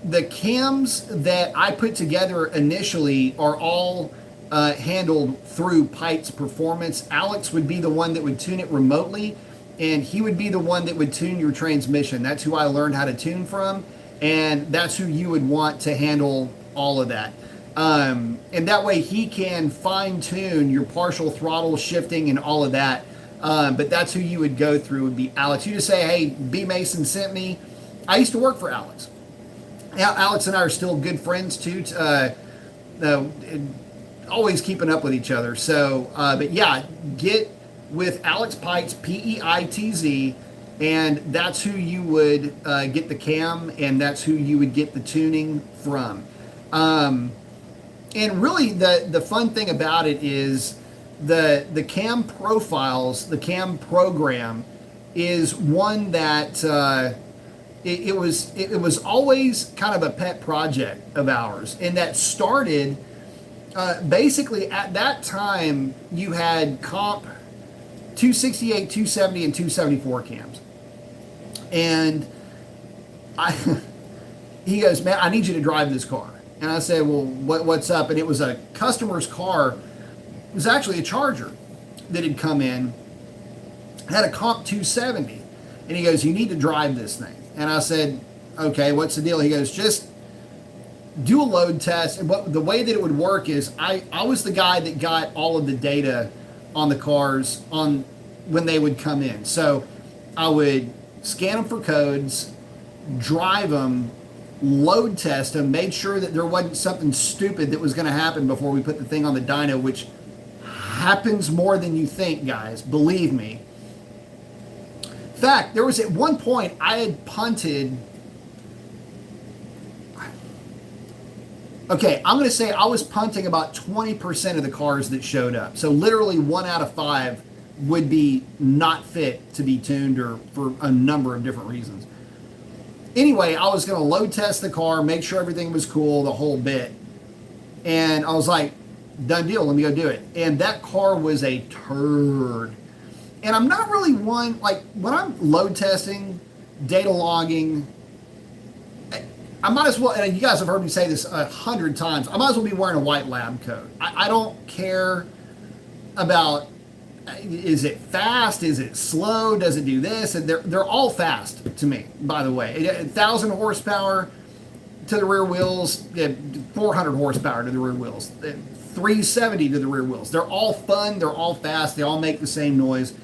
The cams that I put together initially are all handled through Peitz Performance. Alex would be the one that would tune it remotely, and he would be the one that would tune your transmission. That's who I learned how to tune from, and that's who you would want to handle all of that. And that way he can fine tune your partial throttle shifting and all of that. But that's who you would go through, would be Alex. You just say, hey, B. Mason sent me. I used to work for Alex. Alex and I are still good friends too. Always keeping up with each other. So, but yeah, get with Alex Peitz, Peitz, and that's who you would get the cam, and that's who you would get the tuning from. And really, the fun thing about it is the cam profiles, the cam program, is one that. It was always kind of a pet project of ours, and that started basically at that time. You had comp 268, 270, and 274 cams, and he goes, man, I need you to drive this car. And I said, well, what's up? And it was a customer's car. It was actually a Charger that had come in, had a comp 270. And he goes, you need to drive this thing. And I said, okay, what's the deal? He goes, just do a load test. And the way that it would work is I was the guy that got all of the data on the cars on when they would come in. So I would scan them for codes, drive them, load test them, made sure that there wasn't something stupid that was going to happen before we put the thing on the dyno, which happens more than you think, guys. Believe me. In fact, there was at one point I had punted. Okay, I'm going to say I was punting about 20% of the cars that showed up. So literally 1 out of 5 would be not fit to be tuned, or for a number of different reasons. Anyway, I was going to load test the car, make sure everything was cool, the whole bit. And I was like, done deal, let me go do it. And that car was a turd. And I'm not really one, like when I'm load testing, data logging, I might as well, and you guys have heard me say this 100 times, I might as well be wearing a white lab coat. I don't care about, is it fast? Is it slow? Does it do this? And they're all fast to me, by the way. 1,000 horsepower to the rear wheels, 400 horsepower to the rear wheels, 370 to the rear wheels. They're all fun. They're all fast. They all make the same noise.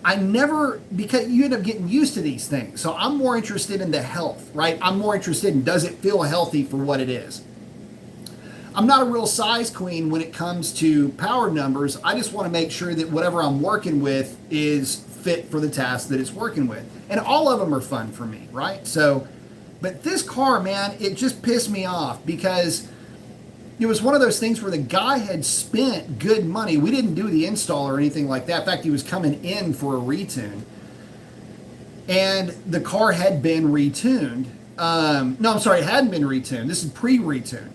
I never, because you end up getting used to these things. So I'm more interested in the health, right? I'm more interested in, does it feel healthy for what it is? I'm not a real size queen when it comes to power numbers. I just want to make sure that whatever I'm working with is fit for the task that it's working with. And all of them are fun for me, right? So, but this car, man, it just pissed me off because it was one of those things where the guy had spent good money. We didn't do the install or anything like that. In fact, he was coming in for a retune. And the car had been retuned. No, I'm sorry, it hadn't been retuned. This is pre-retune.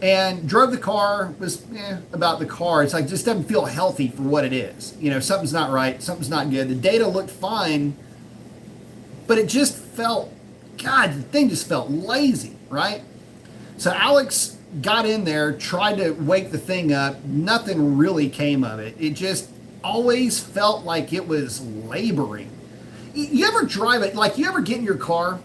And drove the car, was about the car. It's like, just doesn't feel healthy for what it is. You know, something's not right, something's not good. The data looked fine, but it just felt, God, the thing just felt lazy, right? So Alex got in there, tried to wake the thing up. Nothing really came of it. It just always felt like it was laboring. You ever drive it, like you ever get in your car,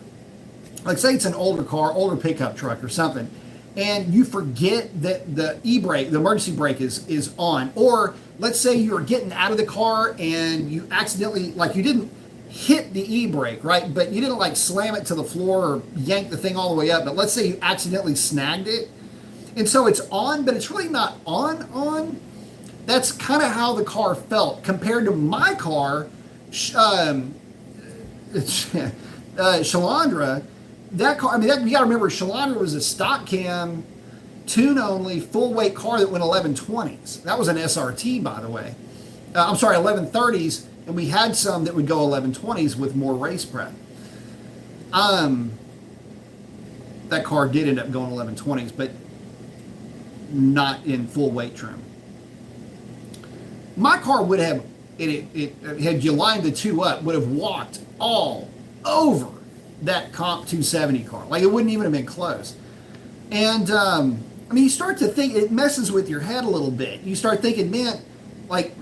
like say it's an older car, older pickup truck or something, and you forget that the e-brake, the emergency brake is on. Or let's say you're getting out of the car and you accidentally, like you didn't hit the e-brake, right? But you didn't like slam it to the floor or yank the thing all the way up. But let's say you accidentally snagged it. And so it's on, but it's really not on. That's kind of how the car felt compared to my car, Shalandra. That car, I mean, you got to remember, Shalandra was a stock cam, tune only, full weight car that went 1120s. That was an SRT, by the way. I'm sorry, 1130s, and we had some that would go 1120s with more race prep. That car did end up going 1120s, but not in full weight trim. My car would have, had you lined the two up, would have walked all over that comp 270 car. Like it wouldn't even have been close. And I mean, you start to think, it messes with your head a little bit. You start thinking, man, like,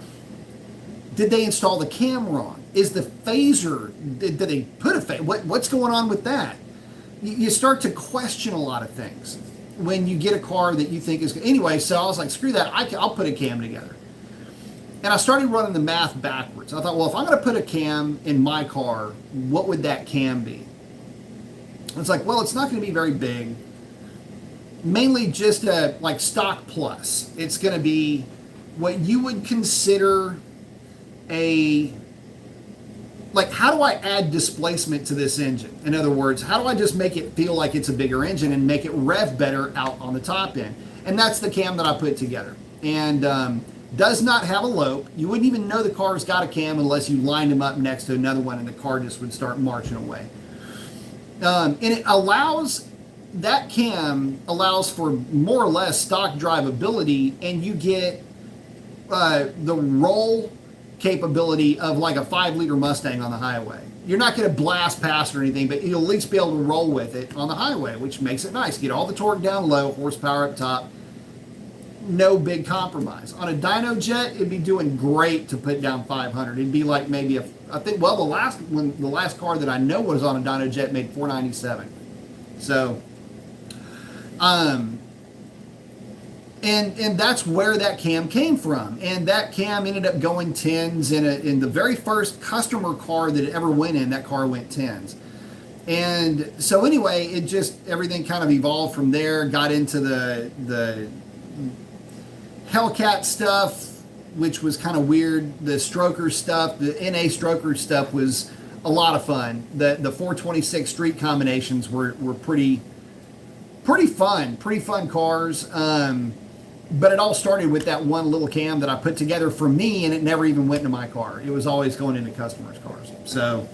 did they install the cam wrong? Is the phaser, did they put a phaser? What's going on with that? You start to question a lot of things when you get a car that you think is good. Anyway, so I was like, screw that, I'll put a cam together. And I started running the math backwards. I thought, well, if I'm going to put a cam in my car, what would that cam be? It's like, well, it's not going to be very big. Mainly just a like stock plus. It's going to be what you would consider a, like, how do I add displacement to this engine? In other words, how do I just make it feel like it's a bigger engine and make it rev better out on the top end? And that's the cam that I put together. And does not have a lope. You wouldn't even know the car's got a cam unless you lined them up next to another one and the car just would start marching away. And it allows, that cam allows for more or less stock drivability, and you get the roll capability of like a 5-liter Mustang on the highway. you're not going to blast past or anything, but you'll at least be able to roll with it on the highway, which makes it nice. Get all the torque down low, horsepower up top, no big compromise. On a dyno jet, it'd be doing great to put down 500. It'd be like maybe I think, well, the last car that I know was on a dyno jet made 497. So, and that's where that cam came from. And that cam ended up going 10s in the very first customer car that it ever went in. That car went 10s. And so anyway, it just, everything kind of evolved from there. Got into the Hellcat stuff, which was kind of weird. The stroker stuff, the NA stroker stuff was a lot of fun. The 426 street combinations were pretty fun cars. But it all started with that one little cam that I put together for me, and it never even went into my car. It was always going into customers' cars. So,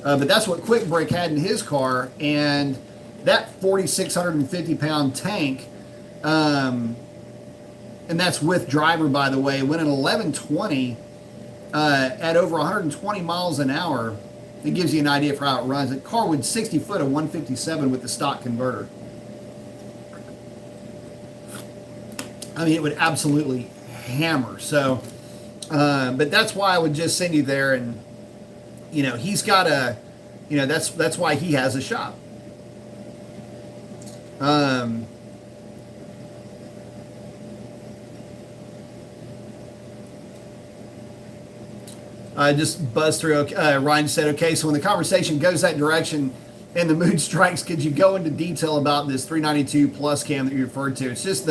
but that's what Quick Break had in his car, and that 4,650 pound tank, and that's with driver, by the way, went at 1120 at over 120 miles an hour. It gives you an idea for how it runs. The car would 60 foot at 157 with the stock converter. I mean, it would absolutely hammer. So, but that's why I would just send you there, and he's got that's why he has a shop. I just buzzed through. Ryan said, "Okay, so when the conversation goes that direction and the mood strikes, could you go into detail about this 392 plus cam that you referred to?" It's just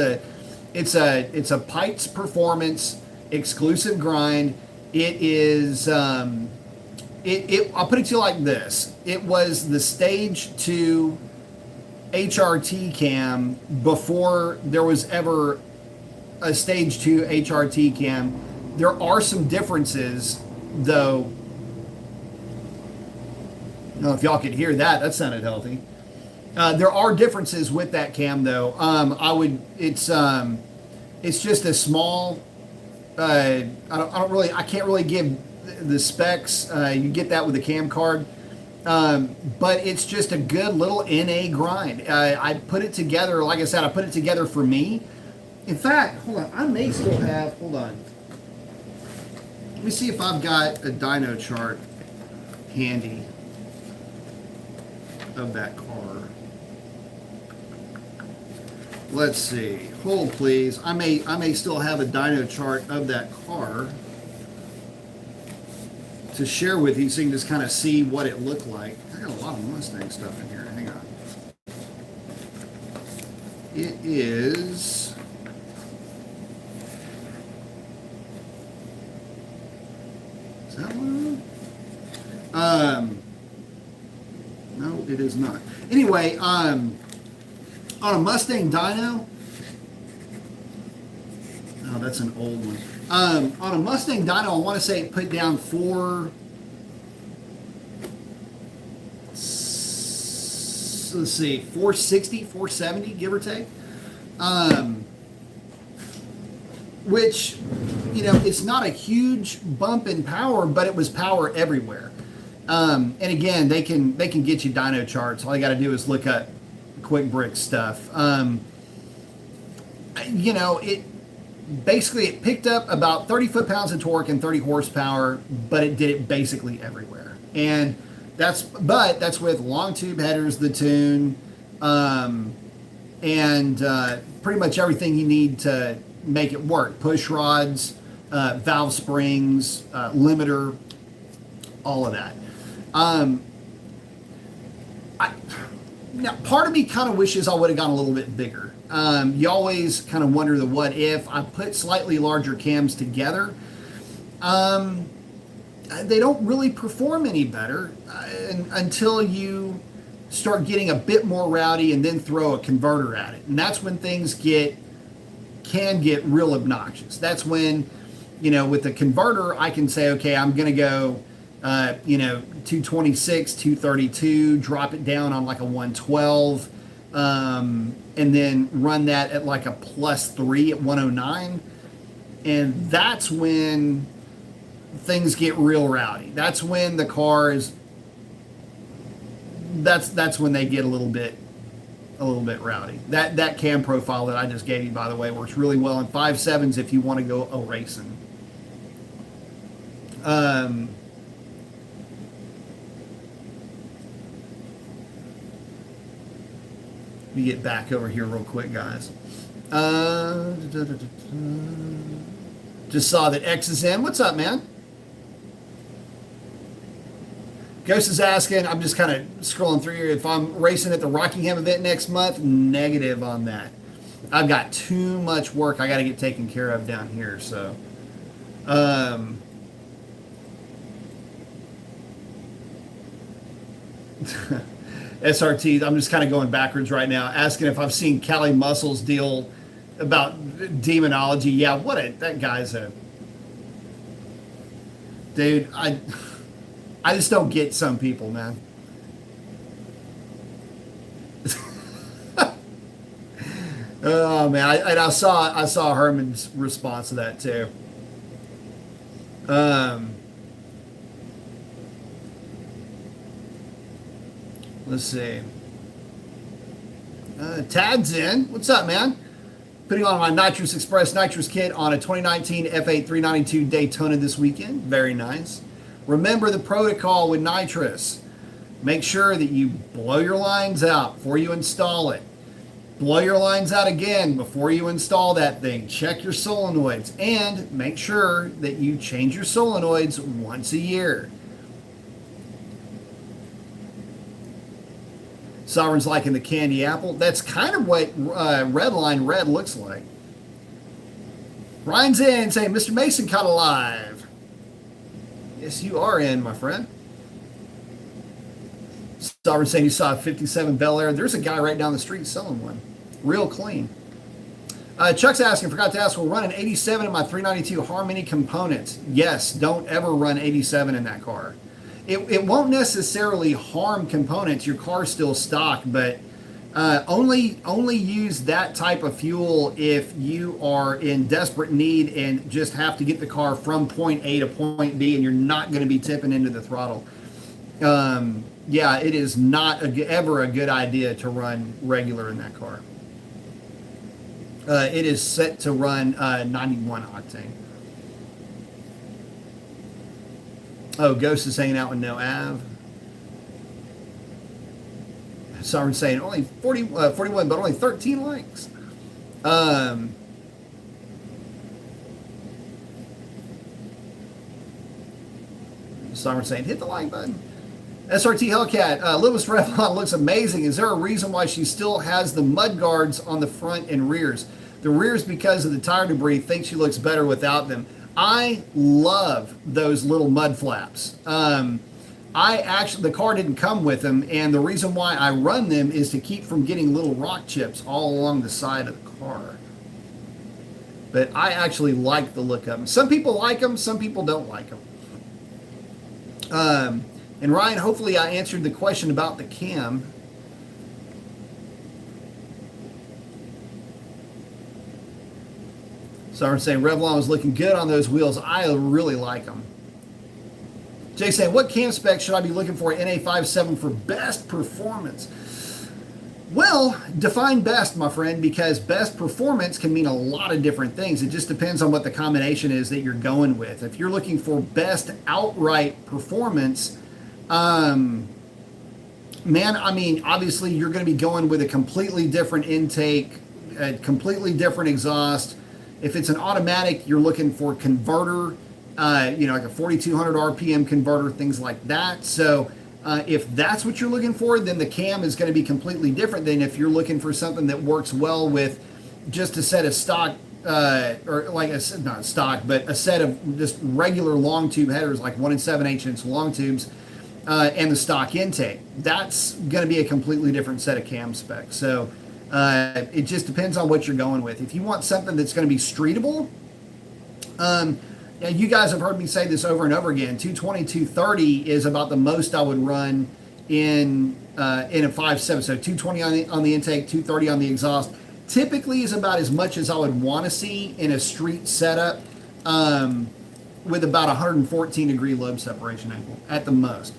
it's a Pikes Performance exclusive grind. It is I'll put it to you like this. It was the Stage 2 HRT cam before there was ever a Stage 2 HRT cam. There are some differences, though. I don't know if y'all could hear that. That sounded healthy. There are differences with that cam, though. It's just a small. I can't really give the specs. You get that with the cam card, but it's just a good little NA grind. I put it together. Like I said, I put it together for me. In fact, hold on. I may still have. Hold on. Let me see if I've got a dyno chart handy of that car. Let's see. Hold, please. I may still have a dyno chart of that car to share with you, so you can just kind of see what it looked like. I got a lot of Mustang stuff in here. Hang on. It is. Is that one? No, it is not. Anyway, on a Mustang dyno, oh, that's an old one. On a Mustang dyno, I want to say it put down let's see, 460, 470, give or take. Which, it's not a huge bump in power, but it was power everywhere. And again, they can get you dyno charts. All you got to do is look up Quick Brick stuff. It picked up about 30 foot-pounds of torque and 30 horsepower, but it did it basically everywhere. And that's with long tube headers, the tune, and pretty much everything you need to make it work. Push rods, valve springs, limiter, all of that. Now, part of me kind of wishes I would have gone a little bit bigger. You always kind of wonder the what if. I put slightly larger cams together. They don't really perform any better until you start getting a bit more rowdy and then throw a converter at it. And that's when things can get real obnoxious. That's when, with the converter, I can say, okay, I'm going to go 226, 232, drop it down on like a 112, and then run that at like a +3 at 109. And that's when things get real rowdy. That's when the car is that's when they get a little bit rowdy. That cam profile that I just gave you, by the way, works really well in 5.7s if you want to go racing. Let me get back over here real quick, guys. Just saw that X is in. What's up, man? Ghost is asking, I'm just kind of scrolling through here, if I'm racing at the Rockingham event next month. Negative on that. I've got too much work I got to get taken care of down here. So, SRT, I'm just kind of going backwards right now, asking if I've seen Cali Muscles deal about demonology. Yeah, that guy's a dude. I just don't get some people, man. Oh man, I saw Herman's response to that too. Let's see. Tad's in. What's up, man? Putting on my Nitrous Express Nitrous kit on a 2019 F8 392 Daytona this weekend. Very nice. Remember the protocol with nitrous. Make sure that you blow your lines out before you install it. Blow your lines out again before you install that thing. Check your solenoids and make sure that you change your solenoids once a year. Sovereign's liking the candy apple. That's kind of what Redline Red looks like. Ryan's in saying, Mr. Mason caught alive. Yes, you are in, my friend. Sovereign saying you saw a 57 Bel Air. There's a guy right down the street selling one. Real clean. Chuck's asking, forgot to ask, will run an 87 in my 392 Harmony components. Yes, don't ever run 87 in that car. It won't necessarily harm components. Your car's still stock, but only use that type of fuel if you are in desperate need and just have to get the car from point A to point B and you're not going to be tipping into the throttle. Yeah, it is not ever a good idea to run regular in that car. It is set to run 91 octane. Oh, Ghost is hanging out with no Av. Sovereign saying only 41, but only 13 likes. Sovereign saying hit the like button. SRT Hellcat, Lewis Revlon looks amazing. Is there a reason why she still has the mud guards on the front and rears? The rears, because of the tire debris, think she looks better without them. I love those little mud flaps. The car didn't come with them, and the reason why I run them is to keep from getting little rock chips all along the side of the car. But I actually like the look of them. Some people like them, some people don't like them. And Ryan, hopefully I answered the question about the cam. So I'm saying Revlon was looking good on those wheels. I really like them. Jay saying, what cam specs should I be looking for in a 5.7 for best performance? Well, define best, my friend, because best performance can mean a lot of different things. It just depends on what the combination is that you're going with. If you're looking for best outright performance, man, I mean, obviously you're going to be going with a completely different intake, a completely different exhaust. If it's an automatic, you're looking for converter, like a 4,200 RPM converter, things like that. So if that's what you're looking for, then the cam is going to be completely different than if you're looking for something that works well with just a set of stock, or like not stock, but a set of just regular long tube headers, like 1 7/8 inch long tubes, and the stock intake. That's going to be a completely different set of cam specs. So it just depends on what you're going with. If you want something that's going to be streetable, you guys have heard me say this over and over again. 220, 230 is about the most I would run in a 5.7. So 220 on the intake, 230 on the exhaust. Typically is about as much as I would want to see in a street setup, with about 114 degree lobe separation angle at the most.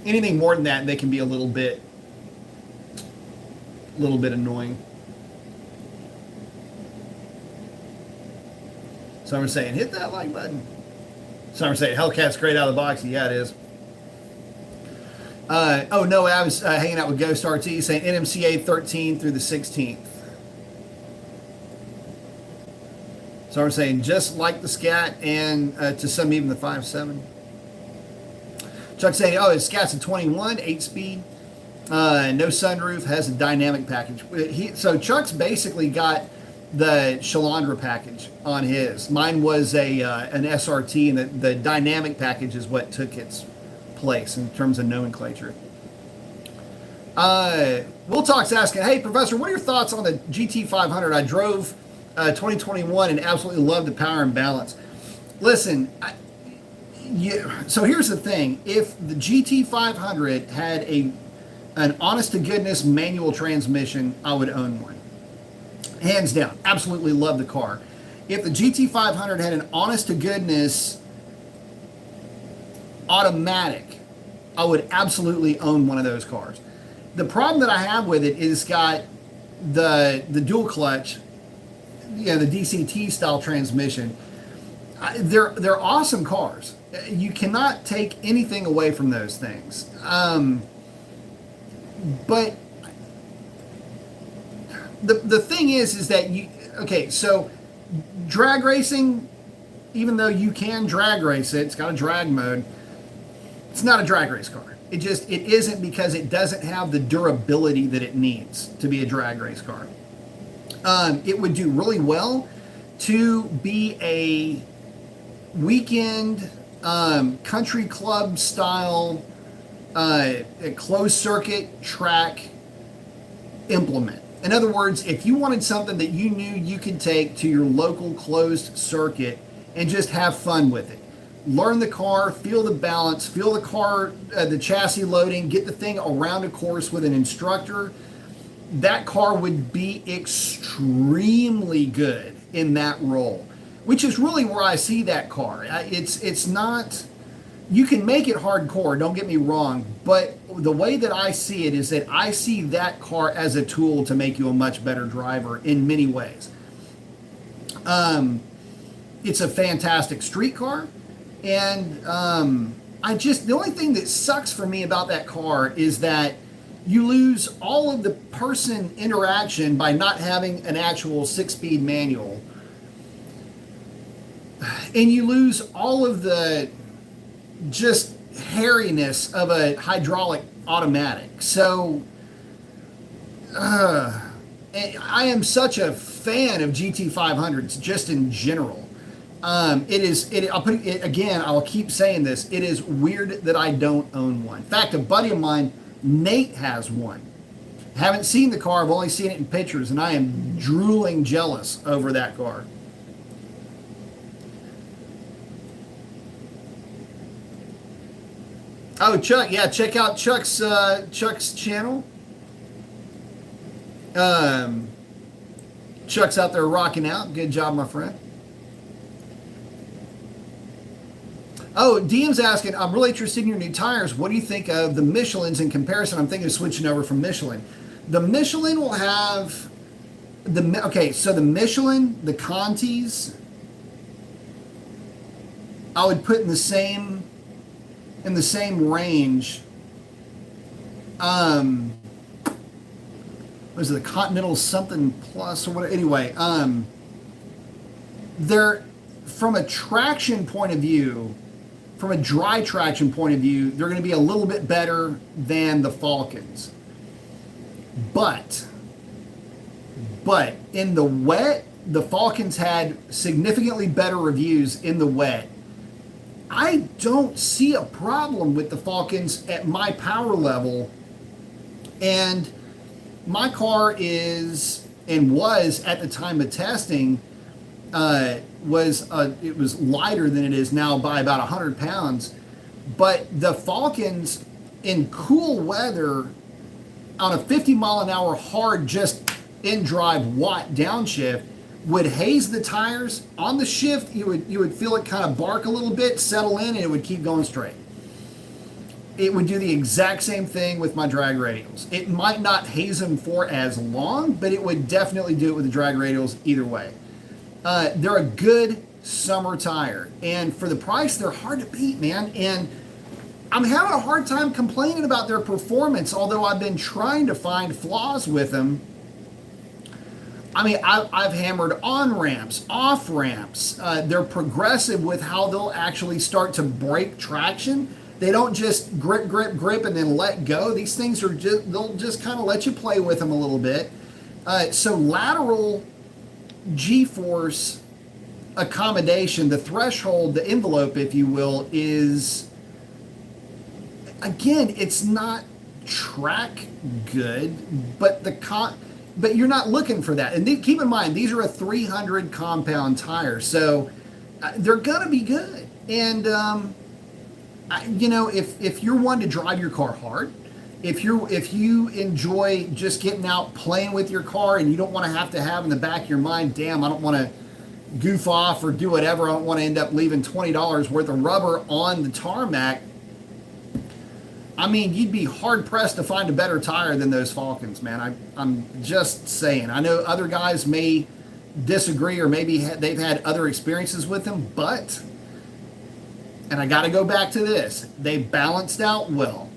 Anything more than that, they can be a little bit annoying. Some are saying, hit that like button. Some are saying, Hellcat's great out of the box. Yeah, it is. Oh, no, I was hanging out with Ghost RT saying NMCA 13 through the 16th. So I'm saying just like the Scat and to some even the 5.7. Chuck's saying, oh, his Scat's a 21, 8-speed. No sunroof, has a dynamic package. So Chuck's basically got the Shalandra package on his. Mine was an SRT, and the dynamic package is what took its place in terms of nomenclature. Will Talk's asking, hey, Professor, what are your thoughts on the GT500? I drove 2021 and absolutely loved the power and balance. Listen, so here's the thing. If the GT500 had an honest-to-goodness manual transmission, I would own one. Hands down. Absolutely love the car. If the GT500 had an honest-to-goodness automatic, I would absolutely own one of those cars. The problem that I have with it is it's got the dual clutch, the DCT style transmission. They're awesome cars. You cannot take anything away from those things. But the thing is that so drag racing, even though you can drag race it, it's got a drag mode. It's not a drag race car. It isn't, because it doesn't have the durability that it needs to be a drag race car. It would do really well to be a weekend country club style a closed circuit track implement. In other words, if you wanted something that you knew you could take to your local closed circuit and just have fun with it, learn the car, feel the balance, feel the car, the chassis loading, get the thing around a course with an instructor, that car would be extremely good in that role, which is really where I see that car. It's not, you can make it hardcore, don't get me wrong, but the way that I see it is that I see that car as a tool to make you a much better driver in many ways. It's a fantastic street car, and the only thing that sucks for me about that car is that you lose all of the person interaction by not having an actual 6-speed manual. And you lose all of the just hairiness of a hydraulic automatic. So I am such a fan of GT500s just in general. I'll put it again, I'll keep saying this. It is weird that I don't own one. In fact, a buddy of mine, Nate, has one. Haven't seen the car, I've only seen it in pictures, and I am drooling jealous over that car. Oh, Chuck, yeah, check out Chuck's channel. Chuck's out there rocking out. Good job, my friend. Oh, DM's asking, I'm really interested in your new tires. What do you think of the Michelins in comparison? I'm thinking of switching over from Michelin. The Michelin will have so the Michelin, the Contis, I would put in the same range. Was it the Continental something plus or whatever? Anyway, they're, from a traction point of view, from a dry traction point of view, they're going to be a little bit better than the Falcons. But in the wet, the Falcons had significantly better reviews in the wet. I don't see a problem with the Falcons at my power level. And my car is, and was at the time of testing, it was lighter than it is now by about 100 pounds. But the Falcons in cool weather on a 50 mile an hour hard, just in drive watt downshift, would haze the tires. On the shift, you would feel it kind of bark a little bit, settle in, and it would keep going straight. it would do the exact same thing with my drag radials. It might not haze them for as long, but it would definitely do it with the drag radials either way. They're a good summer tire, and for the price, they're hard to beat, man. And I'm having a hard time complaining about their performance, although I've been trying to find flaws with them. I mean, I've hammered on ramps, off ramps. They're progressive with how they'll actually start to break traction. They don't just grip, grip, grip, and then let go. These things are just, they'll just kind of let you play with them a little bit. So lateral G-force accommodation, the threshold, the envelope, if you will, is, again, it's not track good, but but you're not looking for that. And keep in mind, these are a 300 compound tire, so they're gonna be good. And you know, if you're one to drive your car hard, if you enjoy just getting out playing with your car, and you don't want to have in the back of your mind, damn, I don't want to goof off or do whatever, I don't want to end up leaving $20 worth of rubber on the tarmac. I mean, you'd be hard pressed to find a better tire than those Falcons, man. I'm just saying. I know other guys may disagree, or maybe they've had other experiences with them, but, and I got to go back to this, they balanced out well.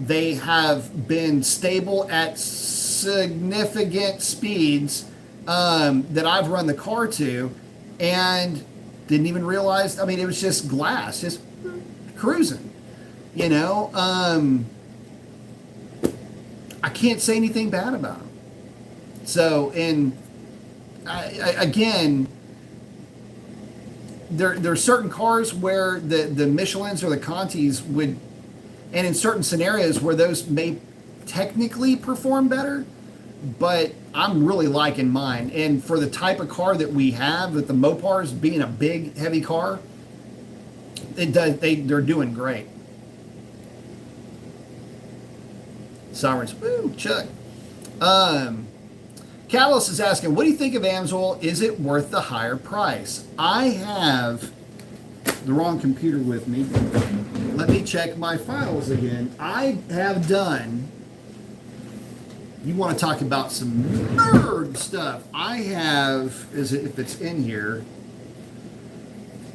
They have been stable at significant speeds that I've run the car to, and didn't even realize, I mean, it was just glass, just cruising. You know, I can't say anything bad about them. So, and again, there are certain cars where the Michelins or the Contis would, and in certain scenarios where those may technically perform better, but I'm really liking mine. And for the type of car that we have, with the Mopars being a big, heavy car, they're doing great. Sirens, woo, Chuck. Catalyst is asking, what do you think of AMSOIL? Is it worth the higher price? I have the wrong computer with me. Let me check my files again. I have done, you want to talk about some nerd stuff. I have, if it's in here,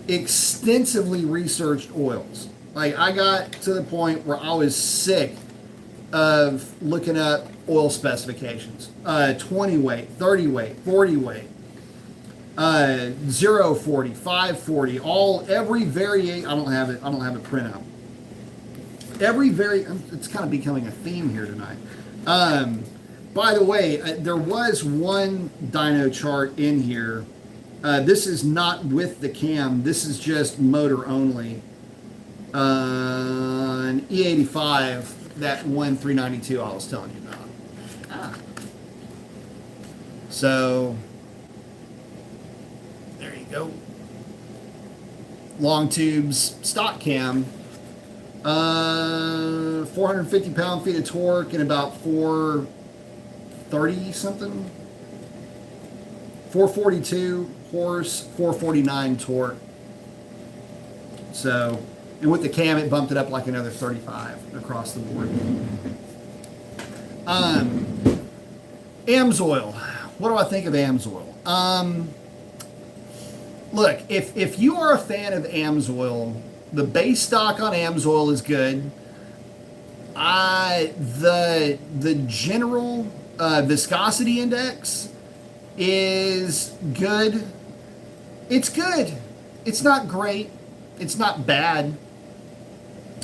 extensively researched oils. Like, I got to the point where I was sick of looking up oil specifications. 20 weight, 30 weight, 40 weight, 040, 540, every variation. I don't have it printout. It's kind of becoming a theme here tonight. By the way, there was one dyno chart in here. This is not with the cam. This is just motor only. An E85. That 392 I was telling you about. So there you go. Long tubes, stock cam, 450 pound-feet of torque and about 430 something, 442 horse, 449 torque. So. And with the cam, it bumped it up like another 35 across the board. AMSOIL. What do I think of AMSOIL? Look, if you are a fan of AMSOIL, the base stock on AMSOIL is good. The general viscosity index is good. It's good. It's not great. It's not bad,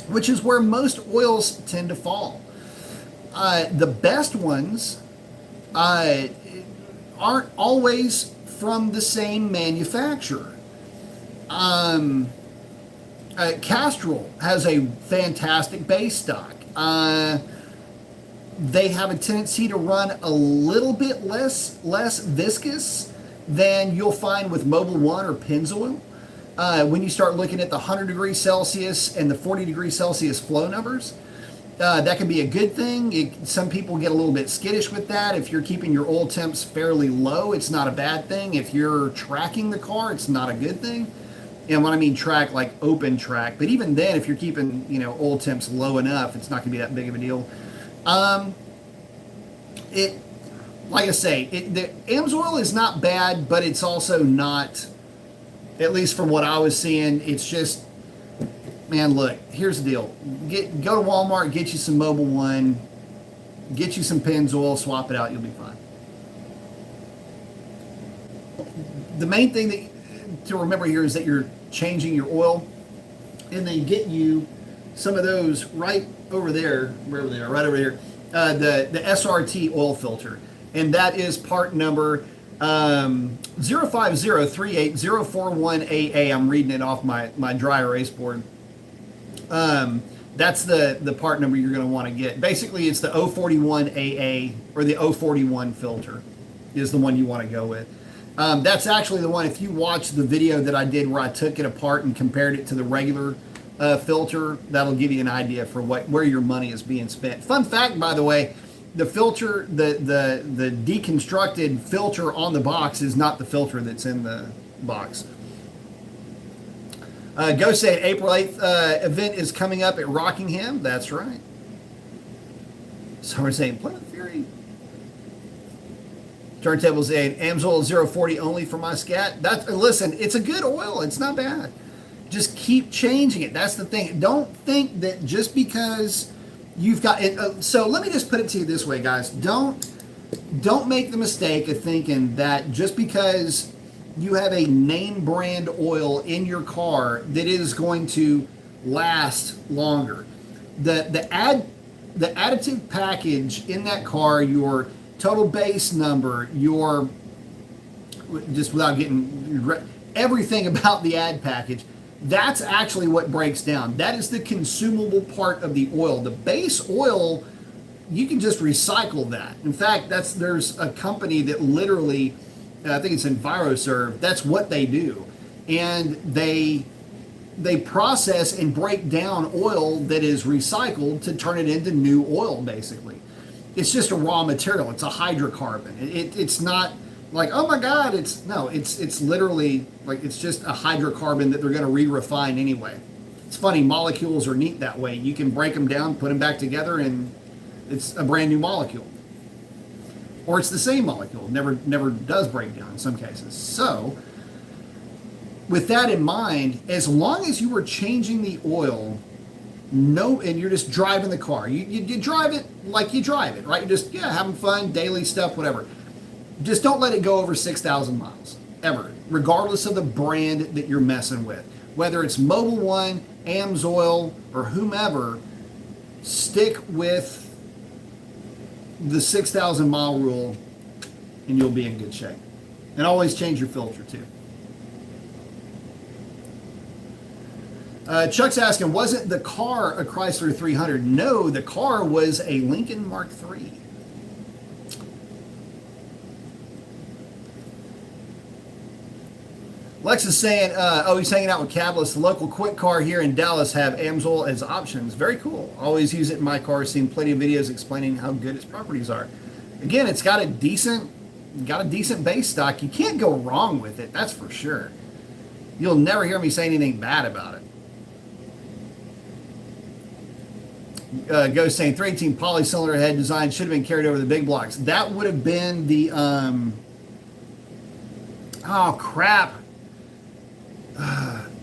which is where most oils tend to fall. The best ones aren't always from the same manufacturer. Castrol has a fantastic base stock. They have a tendency to run a little bit less viscous than you'll find with Mobil 1 or Pennzoil. When you start looking at the 100 degrees Celsius and the 40 degrees Celsius flow numbers, that can be a good thing. Some people get a little bit skittish with that. If you're keeping your oil temps fairly low, it's not a bad thing. If you're tracking the car, it's not a good thing. And when I mean track, like open track, but even then, if you're keeping, oil temps low enough, it's not going to be that big of a deal. It, like I say, the AMSOIL is not bad, but it's also not, at least from what I was seeing, it's just, man, look, here's the deal. Go to Walmart, get you some Mobil 1, get you some Pennzoil, swap it out, you'll be fine. The main thing to remember here is that you're changing your oil, and they get you some of those right over there, wherever they are, right over here, the SRT oil filter. And that is part number 050380441AA. I'm reading it off my dry erase board. That's the part number you're going to want to get. Basically, it's the 041AA, or the 041 filter is the one you want to go with. That's actually the one, if you watch the video that I did where I took it apart and compared it to the regular filter, that'll give you an idea for where your money is being spent. Fun fact, by the way, the filter, the deconstructed filter on the box is not the filter that's in the box. Go say it, April 8th event is coming up at Rockingham. That's right. So we're saying Plymouth Fury. Turntable saying AMSOIL 040 only for my scat. Listen, it's a good oil. It's not bad. Just keep changing it. That's the thing. Don't think that just because you've got it. So let me just put it to you this way, guys. Don't make the mistake of thinking that just because you have a name brand oil in your car that it is going to last longer. The additive package in that car, your total base number, your, just without getting everything about the ad package, that's actually what breaks down. That is the consumable part of the oil. The base oil, you can just recycle that. In fact, there's a company that literally, I think it's EnviroServe, that's what they do. And they process and break down oil that is recycled to turn it into new oil, basically. It's just a raw material. It's a hydrocarbon. It's not like, oh my God, it's literally like, it's just a hydrocarbon that they're going to re-refine anyway. It's funny, molecules are neat that way. You can break them down, put them back together, and it's a brand new molecule. Or it's the same molecule. Never does break down in some cases. So, with that in mind, as long as you are changing the oil, and you're just driving the car, you drive it like you drive it, right? You're just, having fun, daily stuff, whatever. Just don't let it go over 6,000 miles, ever, regardless of the brand that you're messing with. Whether it's Mobil 1, AMSOIL, or whomever, stick with the 6,000 mile rule and you'll be in good shape. And always change your filter too. Chuck's asking, wasn't the car a Chrysler 300? No, the car was a Lincoln Mark III. Lex is saying, he's hanging out with Catalyst. The local quick car here in Dallas have AMSOIL as options. Very cool. Always use it in my car. Seen plenty of videos explaining how good its properties are. Again, it's got a decent base stock. You can't go wrong with it. That's for sure. You'll never hear me say anything bad about it. Ghost saying 318 polycylinder head design should have been carried over the big blocks. That would have been the oh crap.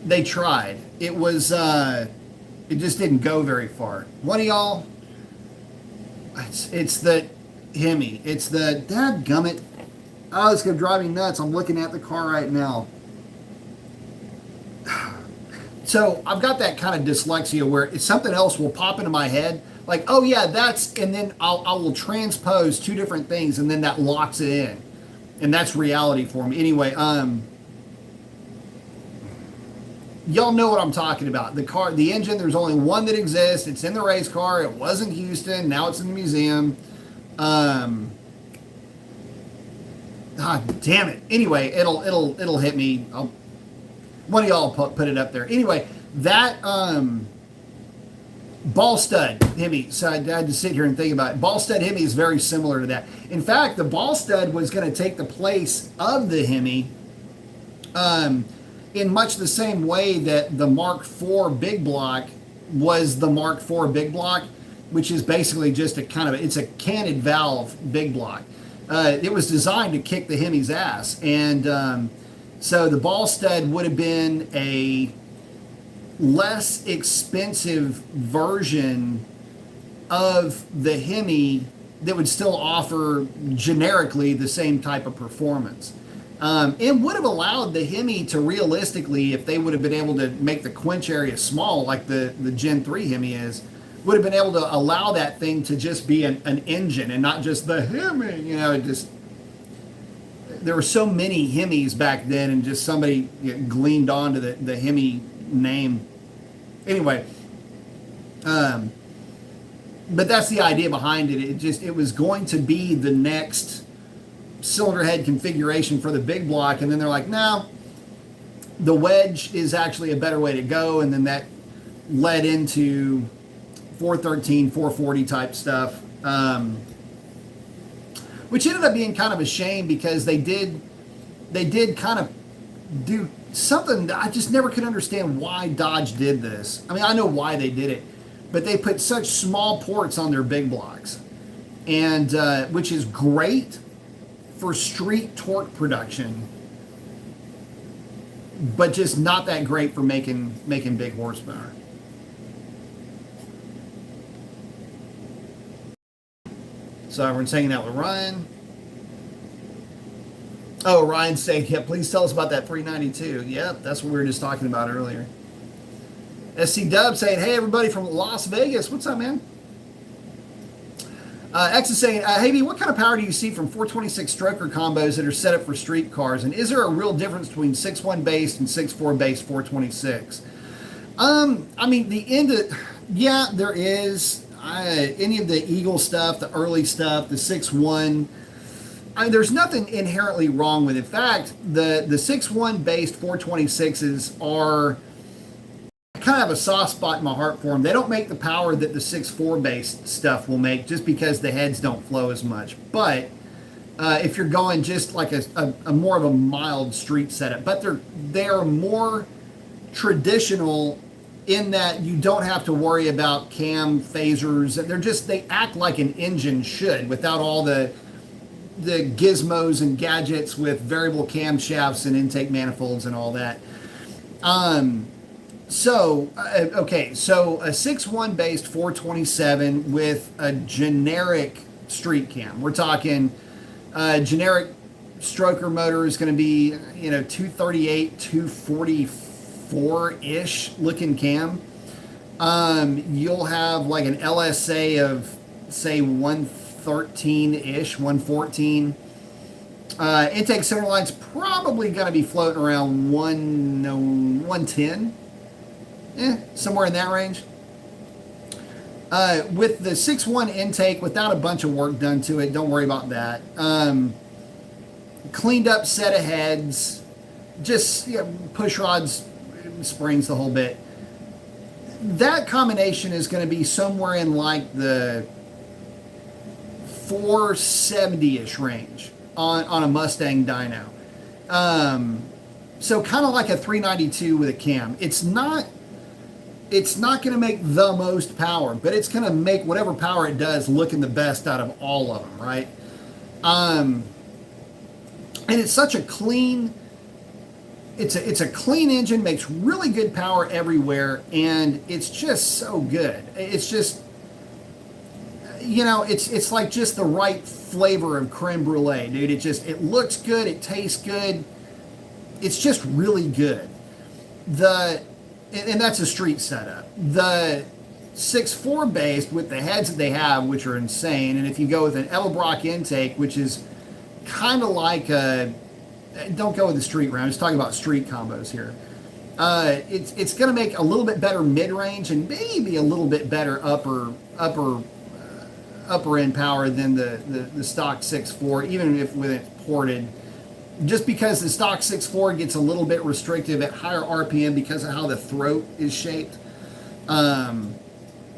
They tried. It was it just didn't go very far. One of y'all, it's the Hemi. It's the dadgummit. Oh, it's gonna drive me nuts. I'm looking at the car right now. So I've got that kind of dyslexia where something else will pop into my head, like, oh yeah, and then I will transpose two different things, and then that locks it in, and that's reality for me. Anyway, y'all know what I'm talking about. The car, the engine, there's only one that exists. It's in the race car. It was in Houston. Now it's in the museum. God damn it. Anyway, it'll hit me. One of y'all put it up there. Anyway, that ball stud Hemi, so I had to sit here and think about it. Ball stud Hemi is very similar to that. In fact, the ball stud was going to take the place of the Hemi. in much the same way that the Mark IV big block was the Mark IV big block, which is basically just a kind of, it's a canted valve big block. It was designed to kick the Hemi's ass. And so the ball stud would have been a less expensive version of the Hemi that would still offer generically the same type of performance. It would have allowed the Hemi to realistically, if they would have been able to make the quench area small like the Gen 3 Hemi is, would have been able to allow that thing to just be an engine and not just the Hemi. You know, it just, there were so many Hemis back then, and just somebody gleamed onto the Hemi name. Anyway, but that's the idea behind it. It was going to be the next cylinder head configuration for the big block, and then they're like, no, the wedge is actually a better way to go, and then that led into 413, 440 type stuff, which ended up being kind of a shame because they did kind of do something that I just never could understand why Dodge did this. I mean, I know why they did it, but they put such small ports on their big blocks, and which is great for street torque production, but just not that great for making big horsepower. So everyone's hanging out with Ryan. Oh, Ryan's saying, yeah, please tell us about that 392. Yep, that's what we were just talking about earlier. SC Dub saying, hey, everybody from Las Vegas. What's up, man? X is saying, hey, B, what kind of power do you see from 426 stroker combos that are set up for street cars? And is there a real difference between 6.1 based and 6.4 based 426? I mean, yeah, there is. Any of the Eagle stuff, the early stuff, the 6.1, I mean, there's nothing inherently wrong with it. In fact, the 6.1 based 426s are, I kind of have a soft spot in my heart for them. They don't make the power that the 6.4 based stuff will make, just because the heads don't flow as much. But if you're going just like a more of a mild street setup, but they are more traditional in that you don't have to worry about cam phasers. They act like an engine should, without all the gizmos and gadgets with variable camshafts and intake manifolds and all that. So a 6.1 based 427 with a generic street cam. We're talking generic stroker motor is going to be 238, 244-ish looking cam. You'll have like an LSA of say 113-ish, 114. Intake center line's probably going to be floating around 110. Somewhere in that range. With the 6.1 intake, without a bunch of work done to it, don't worry about that. Cleaned up set of heads, just push rods, springs, the whole bit. That combination is going to be somewhere in like the 470-ish range on a Mustang dyno. So kind of like a 392 with a cam. It's not going to make the most power, but it's going to make whatever power it does looking the best out of all of them, right? And it's such a clean, it's a clean engine, makes really good power everywhere, and it's just so good. It's just, it's like just the right flavor of creme brulee, dude. It looks good, it tastes good, it's just really good. And that's a street setup. The 6.4 based with the heads that they have, which are insane, and if you go with an Edelbrock intake, which is kind of like don't go with the street round, I'm just talking about street combos here. It's going to make a little bit better mid-range and maybe a little bit better upper end power than the stock 6.4, even if with it ported. Just because the stock 6.4 gets a little bit restrictive at higher RPM because of how the throat is shaped.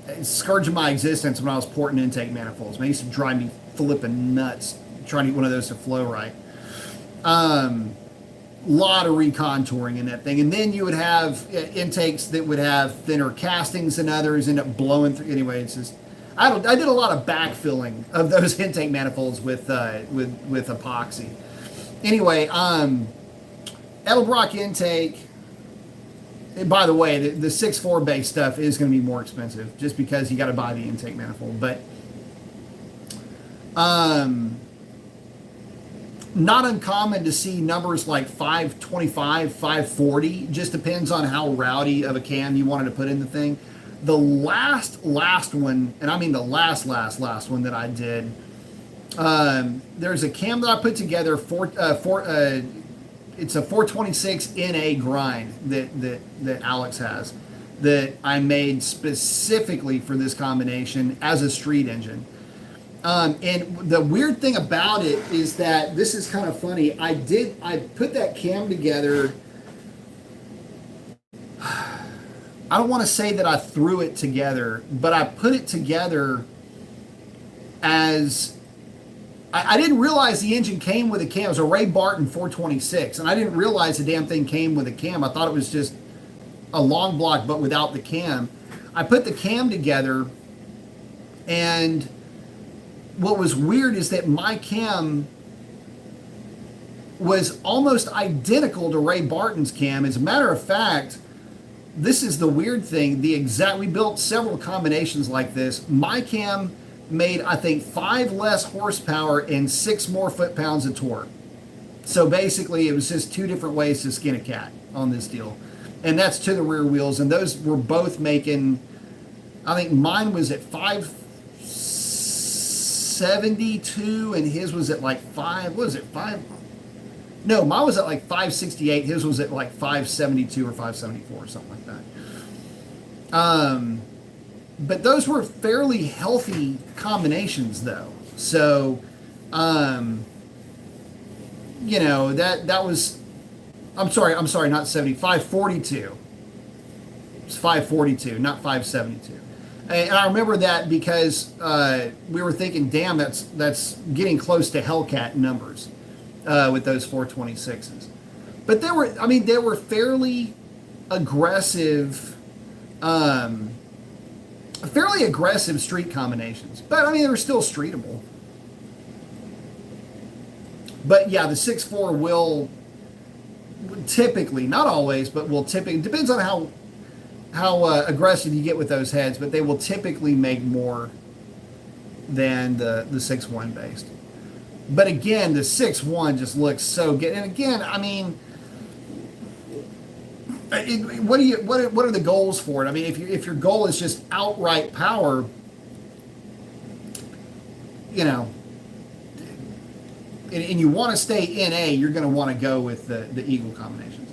It's scourge of my existence when I was porting intake manifolds. Man, it used to drive me flipping nuts trying to get one of those to flow right. lot of recontouring in that thing. And then you would have intakes that would have thinner castings than others, end up blowing through. Anyway, it's just, I did a lot of backfilling of those intake manifolds with epoxy. Anyway, Edelbrock intake. And by the way, the 6.4 base stuff is going to be more expensive just because you got to buy the intake manifold. But not uncommon to see numbers like 525, 540. Just depends on how rowdy of a cam you wanted to put in the thing. The last one, and I mean the last one that I did, there's a cam that I put together it's a 426 NA grind that Alex has, that I made specifically for this combination as a street engine. And the weird thing about it is that this is kind of funny. I put that cam together. I don't want to say that I threw it together, but I put it together as I didn't realize the engine came with a cam. It was a Ray Barton 426, and I didn't realize the damn thing came with a cam. I thought it was just a long block, but without the cam. I put the cam together, and what was weird is that my cam was almost identical to Ray Barton's cam. As a matter of fact, this is the weird thing. We built several combinations like this. My cam made, I think, 5 less horsepower and 6 more foot-pounds of torque. So basically, it was just 2 different ways to skin a cat on this deal. And that's to the rear wheels. And those were both making, I think mine was at 572 and his was at like 5, what was it, 5? No, mine was at like 568. His was at like 572 or 574 or something like that. But those were fairly healthy combinations, though. So, you know, that was, I'm sorry, not 70, 542. It's 542, not 572. And I remember that because we were thinking, damn, that's getting close to Hellcat numbers with those 426s. But they were fairly aggressive. Fairly aggressive street combinations, but I mean, they were still streetable. But yeah, the 6.4 will typically, not always, but will typically, depends on how aggressive you get with those heads, but they will typically make more than the 6.1 based. But again, the 6.1 just looks so good. And again, I mean, what are the goals for it? I mean, if your goal is just outright power, you know, and you want to stay NA, you're going to want to go with the Eagle combinations.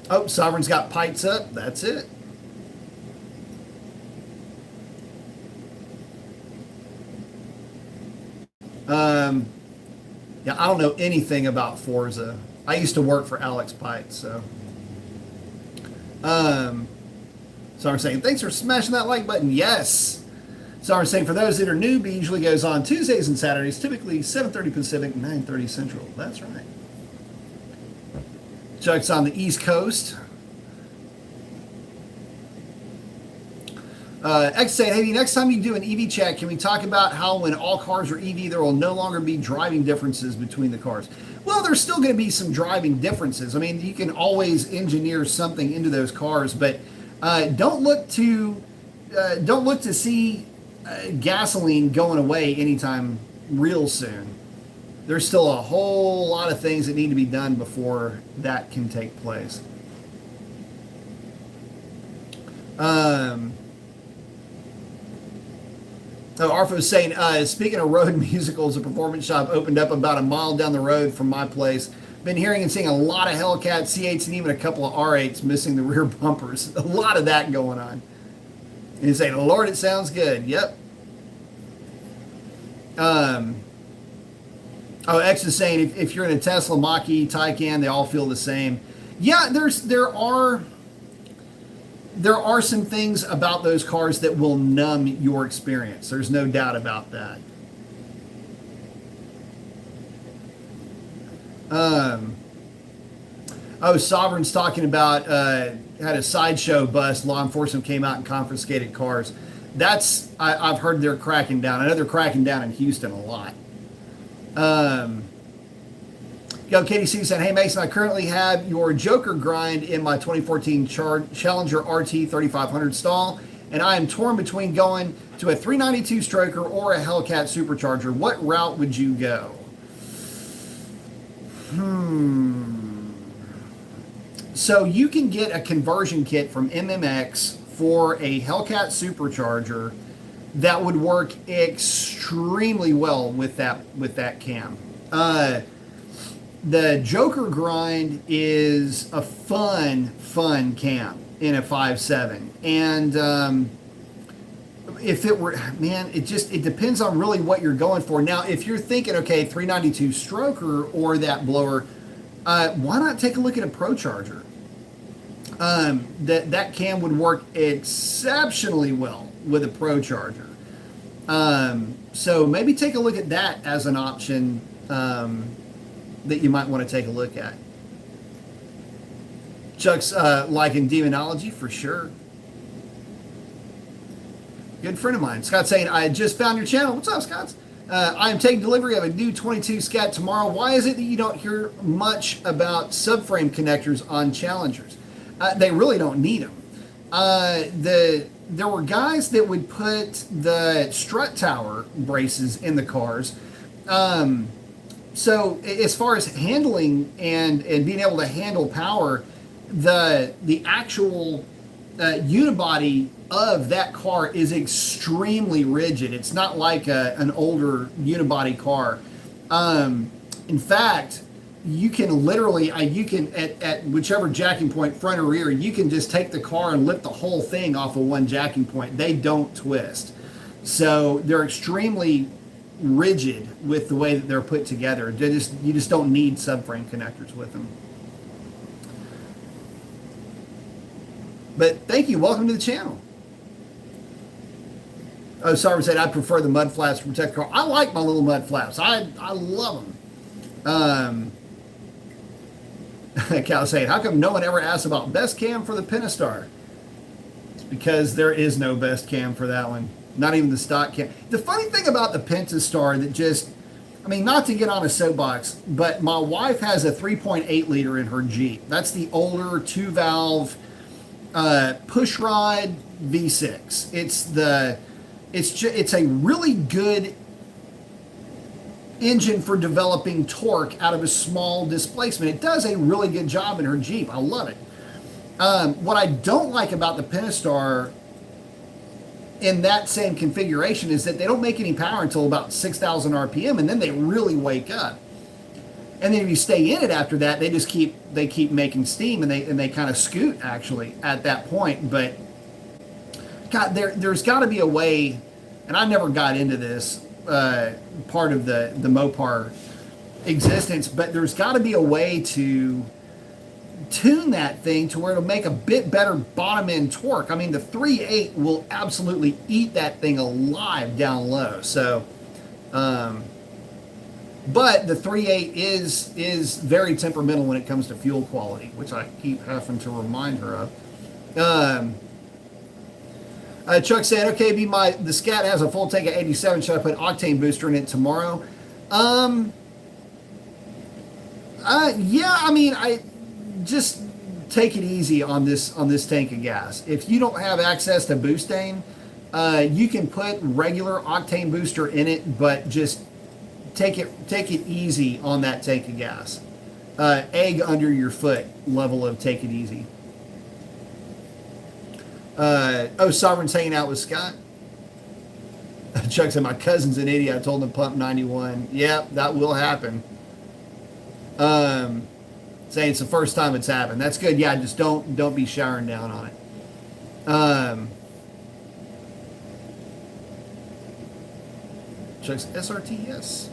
Oh, Sovereign's got pipes up. That's it. Yeah, I don't know anything about Forza. I used to work for Alex Pite, so. So I'm saying, thanks for smashing that like button. Yes. So I'm saying, for those that are newbie, usually goes on Tuesdays and Saturdays, typically 7:30 Pacific, 9:30 Central. That's right. Chuck's on the East Coast. X saying, hey, next time you do an EV check, can we talk about how when all cars are EV, there will no longer be driving differences between the cars? Well, there's still going to be some driving differences. I mean, you can always engineer something into those cars, but don't look to see gasoline going away anytime real soon. There's still a whole lot of things that need to be done before that can take place. So Arfo's saying, speaking of road musicals, a performance shop opened up about a mile down the road from my place. Been hearing and seeing a lot of Hellcat C8s and even a couple of R8s missing the rear bumpers. A lot of that going on. And he's saying, Lord, it sounds good. Yep. X is saying, if you're in a Tesla, Mach-E, Taycan, they all feel the same. Yeah, there are some things about those cars that will numb your experience. There's no doubt about that. Oh, Sovereign's talking about had a sideshow bust. Law enforcement came out and confiscated cars. I've heard they're cracking down. I know they're cracking down in Houston a lot. KDC said, hey Mason, I currently have your Joker grind in my 2014 Challenger RT 3500 stall, and I am torn between going to a 392 stroker or a Hellcat supercharger. What route would you go? So you can get a conversion kit from MMX for a Hellcat supercharger that would work extremely well with that cam. The Joker grind is a fun cam in a 5.7, and if it were, man, it depends on really what you're going for. Now, if you're thinking, okay, 392 stroker or that blower, why not take a look at a Pro Charger? That cam would work exceptionally well with a Pro Charger. So maybe take a look at that as an option that you might want to take a look at. Chuck's liking demonology for sure. Good friend of mine. Scott's saying, I just found your channel. What's up, Scott? I am taking delivery of a new 22 Scat tomorrow. Why is it that you don't hear much about subframe connectors on Challengers? They really don't need them. There were guys that would put the strut tower braces in the cars. So as far as handling and being able to handle power, the actual unibody of that car is extremely rigid. It's not like an older unibody car. In fact, you can literally, at whichever jacking point, front or rear, you can just take the car and lift the whole thing off of one jacking point. They don't twist. So they're extremely rigid with the way that they're put together. You just don't need subframe connectors with them. But thank you. Welcome to the channel. Oh, Sarver said, I prefer the mud flaps to protect the car. I like my little mud flaps. I love them. Cal saying, how come no one ever asks about best cam for the Pentastar? It's because there is no best cam for that one. Not even the stock cam. The funny thing about the Pentastar that just, I mean, not to get on a soapbox, but my wife has a 3.8 liter in her Jeep. That's the older 2-valve pushrod V6. It's a really good engine for developing torque out of a small displacement. It does a really good job in her Jeep. I love it. What I don't like about the Pentastar in that same configuration is that they don't make any power until about 6,000 RPM, and then they really wake up. And then if you stay in it after that, they keep making steam, and they kind of scoot actually at that point. But God, there's got to be a way, and I never got into this part of the Mopar existence, but there's got to be a way to tune that thing to where it'll make a bit better bottom end torque. I mean, the 3.8 will absolutely eat that thing alive down low. So, but the 3.8 is very temperamental when it comes to fuel quality, which I keep having to remind her of. Chuck said, okay, the Scat has a full tank of 87. Should I put octane booster in it tomorrow? Yeah, I mean, I just take it easy on this tank of gas. If you don't have access to butane, you can put regular octane booster in it, but just take it easy on that tank of gas. Egg under your foot level of take it easy. Sovereign's hanging out with Scott. Chuck said, my cousin's an idiot. I told him to pump 91. Yep, that will happen. Saying it's the first time it's happened. That's good. Yeah, just don't be showering down on it. Chuck's SRT, yes.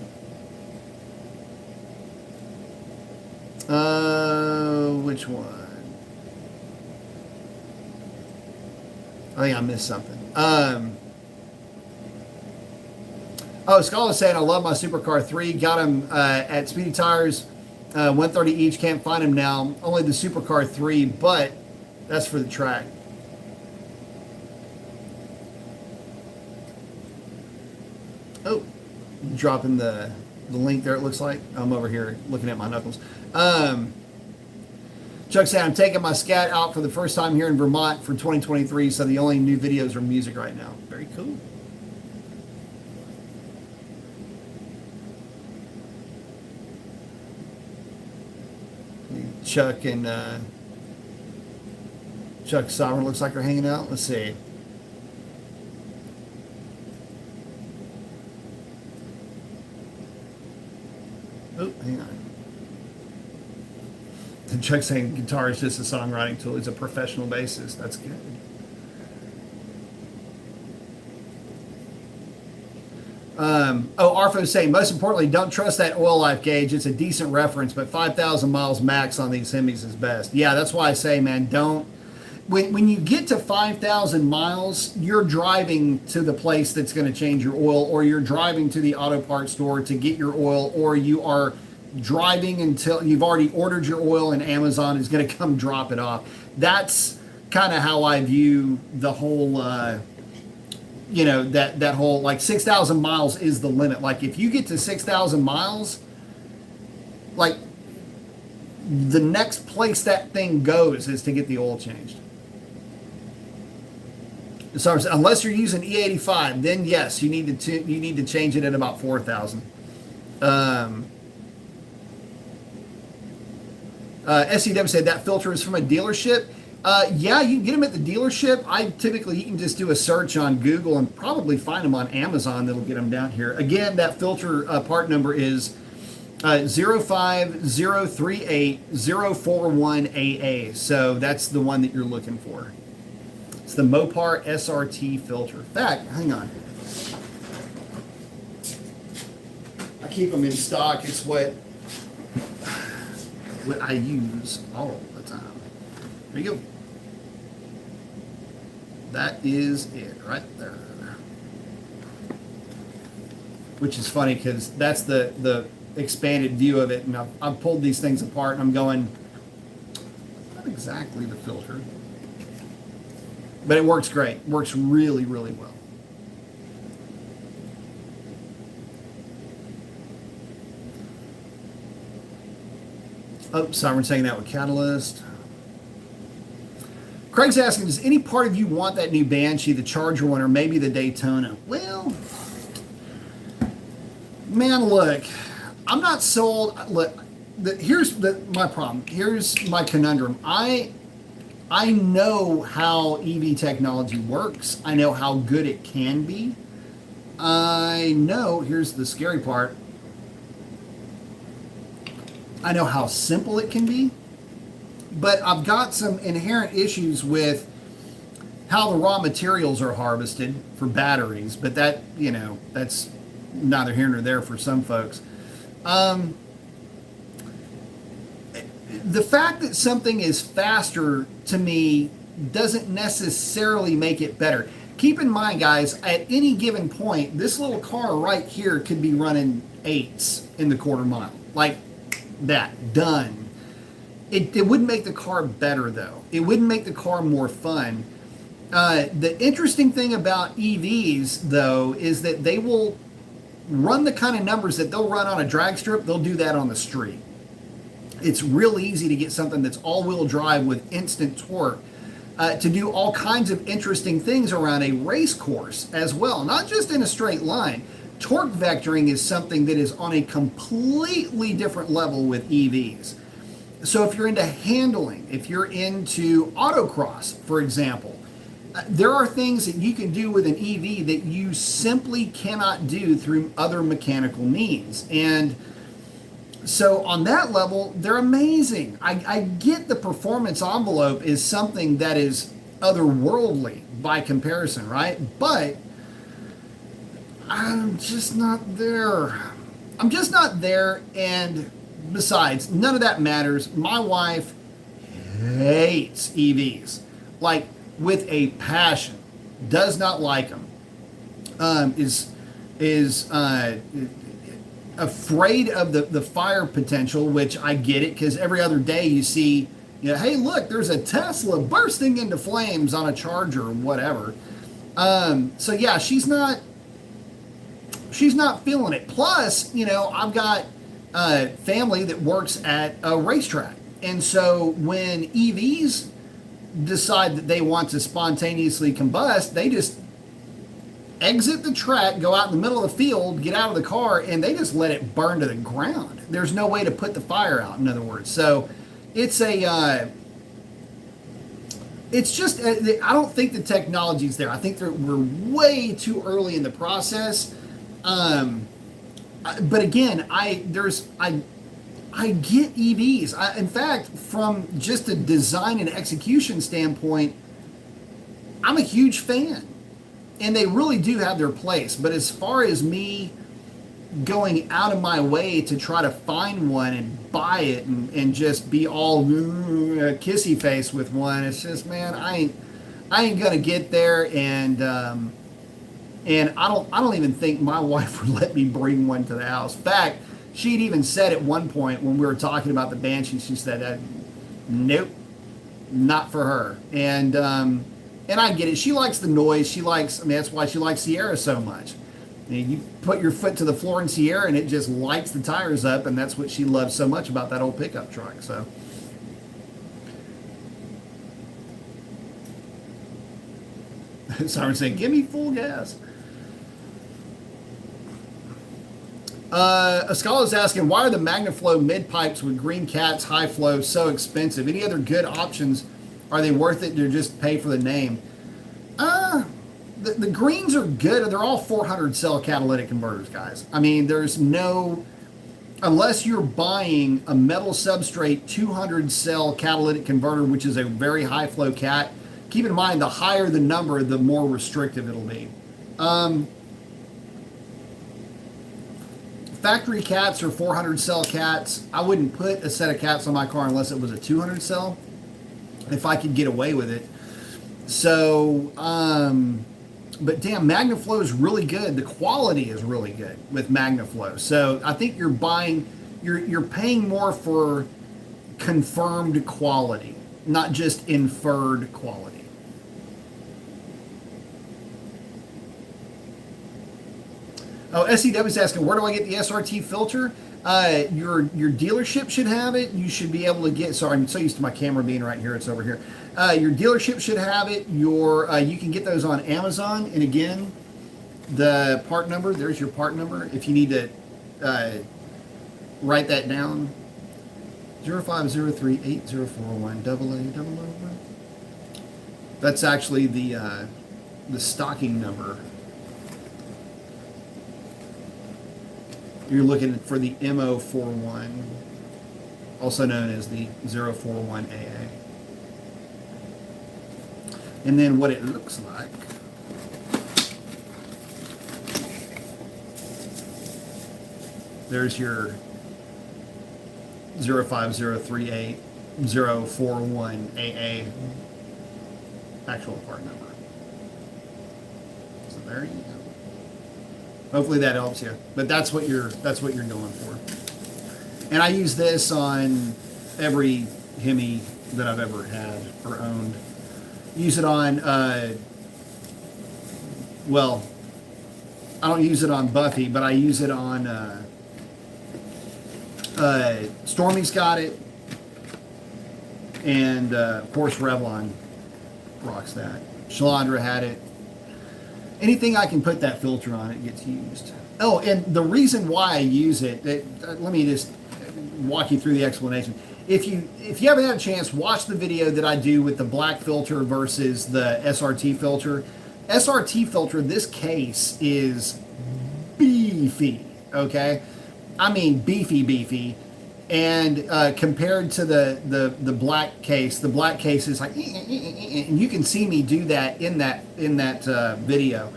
Which one? I think I missed something. Scholar saying, I love my Supercar 3. Got him at Speedy Tires 130 each, can't find them now. Only the Supercar 3, but that's for the track. Oh, dropping the link there, it looks like. I'm over here looking at my knuckles. Chuck said, I'm taking my scat out for the first time here in Vermont for 2023, so the only new videos are music right now. Very cool. Chuck and Chuck Sovereign looks like they're hanging out. Let's see. Oh, hang on. And Chuck saying guitar is just a songwriting tool. He's a professional bassist. That's good. Arfo's saying, most importantly, don't trust that oil life gauge. It's a decent reference, but 5,000 miles max on these Hemis is best. Yeah, that's why I say, man, don't. When you get to 5,000 miles, you're driving to the place that's going to change your oil, or you're driving to the auto parts store to get your oil, or you are driving until you've already ordered your oil and Amazon is going to come drop it off. That's kind of how I view the whole, that whole, like 6,000 miles is the limit. Like if you get to 6,000 miles, like the next place that thing goes is to get the oil changed. So unless you're using E85, then yes, you need to change it at about 4,000. SCW said that filter is from a dealership. Yeah, you can get them at the dealership. You can just do a search on Google and probably find them on Amazon. That'll get them down here. Again, that filter part number is 05038-041AA. So that's the one that you're looking for. It's the Mopar SRT filter. In fact, hang on. I keep them in stock. It's what I use all the time. There you go. That is it right there. Which is funny because that's the expanded view of it, and I've pulled these things apart and I'm going, not exactly the filter, but it works great. It works really, really well. Oh, Sovereign saying that with Catalyst. Craig's asking, does any part of you want that new Banshee, the Charger one, or maybe the Daytona? Well, man, look, I'm not sold. Look, here's my problem. Here's my conundrum. I know how EV technology works. I know how good it can be. I know, here's the scary part, I know how simple it can be, but I've got some inherent issues with how the raw materials are harvested for batteries, but that, that's neither here nor there for some folks. The fact that something is faster to me doesn't necessarily make it better. Keep in mind, guys, at any given point, this little car right here could be running 8s in the quarter mile. Like that, done. It wouldn't make the car better, though. It wouldn't make the car more fun. The interesting thing about EVs, though, is that they will run the kind of numbers that they'll run on a drag strip, they'll do that on the street. It's real easy to get something that's all-wheel drive with instant torque to do all kinds of interesting things around a race course as well, not just in a straight line. Torque vectoring is something that is on a completely different level with EVs. So if you're into handling, if you're into autocross, for example, there are things that you can do with an EV that you simply cannot do through other mechanical means. And so on that level, they're amazing. I get the performance envelope is something that is otherworldly by comparison, right? But I'm just not there. I'm just not there. And besides, none of that matters. My wife hates EVs, like with a passion, does not like them. afraid of the fire potential, which I get it, because every other day you see, hey, look, there's a Tesla bursting into flames on a charger or whatever. So yeah, she's not feeling it. Plus, I've got family that works at a racetrack. And so when EVs decide that they want to spontaneously combust, they just exit the track, go out in the middle of the field, get out of the car, and they just let it burn to the ground. There's no way to put the fire out, in other words. So it's I don't think the technology's there. I think that we're way too early in the process. But again, I get EVs. In fact, from just a design and execution standpoint, I'm a huge fan. And they really do have their place. But as far as me going out of my way to try to find one and buy it and just be all kissy face with one, it's just, man, I ain't gonna get there. And I don't even think my wife would let me bring one to the house. In fact, she'd even said at one point when we were talking about the Banshee, she said, nope, not for her. And I get it. She likes the noise. That's why she likes Sierra so much. You put your foot to the floor in Sierra and it just lights the tires up, and that's what she loves so much about that old pickup truck. So. Siren saying, give me full gas. Ascala's asking, why are the MagnaFlow mid pipes with Green Cat's high flow so expensive? Any other good options? Are they worth it to just pay for the name? The greens are good. They're all 400 cell catalytic converters, guys. I mean, there's no, unless you're buying a metal substrate 200 cell catalytic converter, which is a very high flow cat. Keep in mind, the higher the number, the more restrictive it'll be. Factory cats are 400 cell cats. I wouldn't put a set of cats on my car unless it was a 200 cell, if I could get away with it. So, but damn, MagnaFlow is really good. The quality is really good with MagnaFlow. So I think you're paying more for confirmed quality, not just inferred quality. Oh, SCW's asking, where do I get the SRT filter? Your dealership should have it. You should be able to get, sorry, I'm so used to my camera being right here. It's over here. Your dealership should have it. You can get those on Amazon. And again, the part number, there's your part number. If you need to write that down, 05038041 That's actually the stocking number. You're looking for the MO41, also known as the 041AA. And then what it looks like. There's your 05038041AA actual part number. So there you go. Hopefully that helps you, but that's what you're going for. And I use this on every Hemi that I've ever had or owned. Use it on, well, I don't use it on Buffy, but I use it on, Stormy's got it, and of course Revlon rocks that. Shalandra had it. Anything I can put that filter on, it gets used. Oh, and the reason why I use it, let me just walk you through the explanation. If you haven't had a chance, watch the video that I do with the black filter versus the SRT filter. SRT filter, this case is beefy, okay? I mean beefy. And compared to the black case is like, and you can see me do that in that video.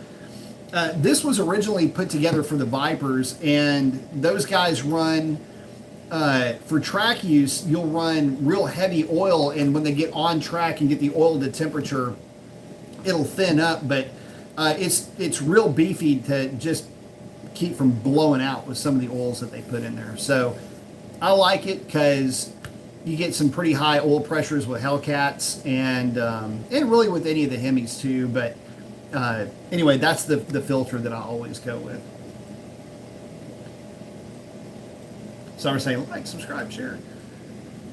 This was originally put together for the Vipers, and those guys run, for track use, you'll run real heavy oil, and when they get on track and get the oil to temperature, it'll thin up, but it's real beefy to just keep from blowing out with some of the oils that they put in there. So I like it because you get some pretty high oil pressures with Hellcats and really with any of the Hemis too. But anyway, that's the filter that I always go with. So I'm saying like, subscribe, share.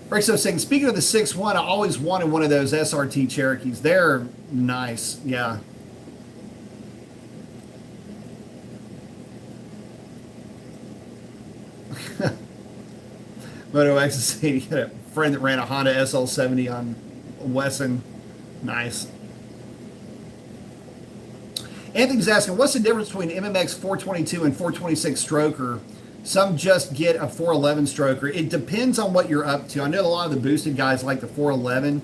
Right, so saying, speaking of the 6.1, I always wanted one of those SRT Cherokees. They're nice, yeah. Moto X is saying he got a friend that ran a Honda SL70 on Wesson. Nice. Anthony's asking, what's the difference between MMX 422 and 426 stroker? Some just get a 411 stroker. It depends on what you're up to. I know a lot of the boosted guys like the 411.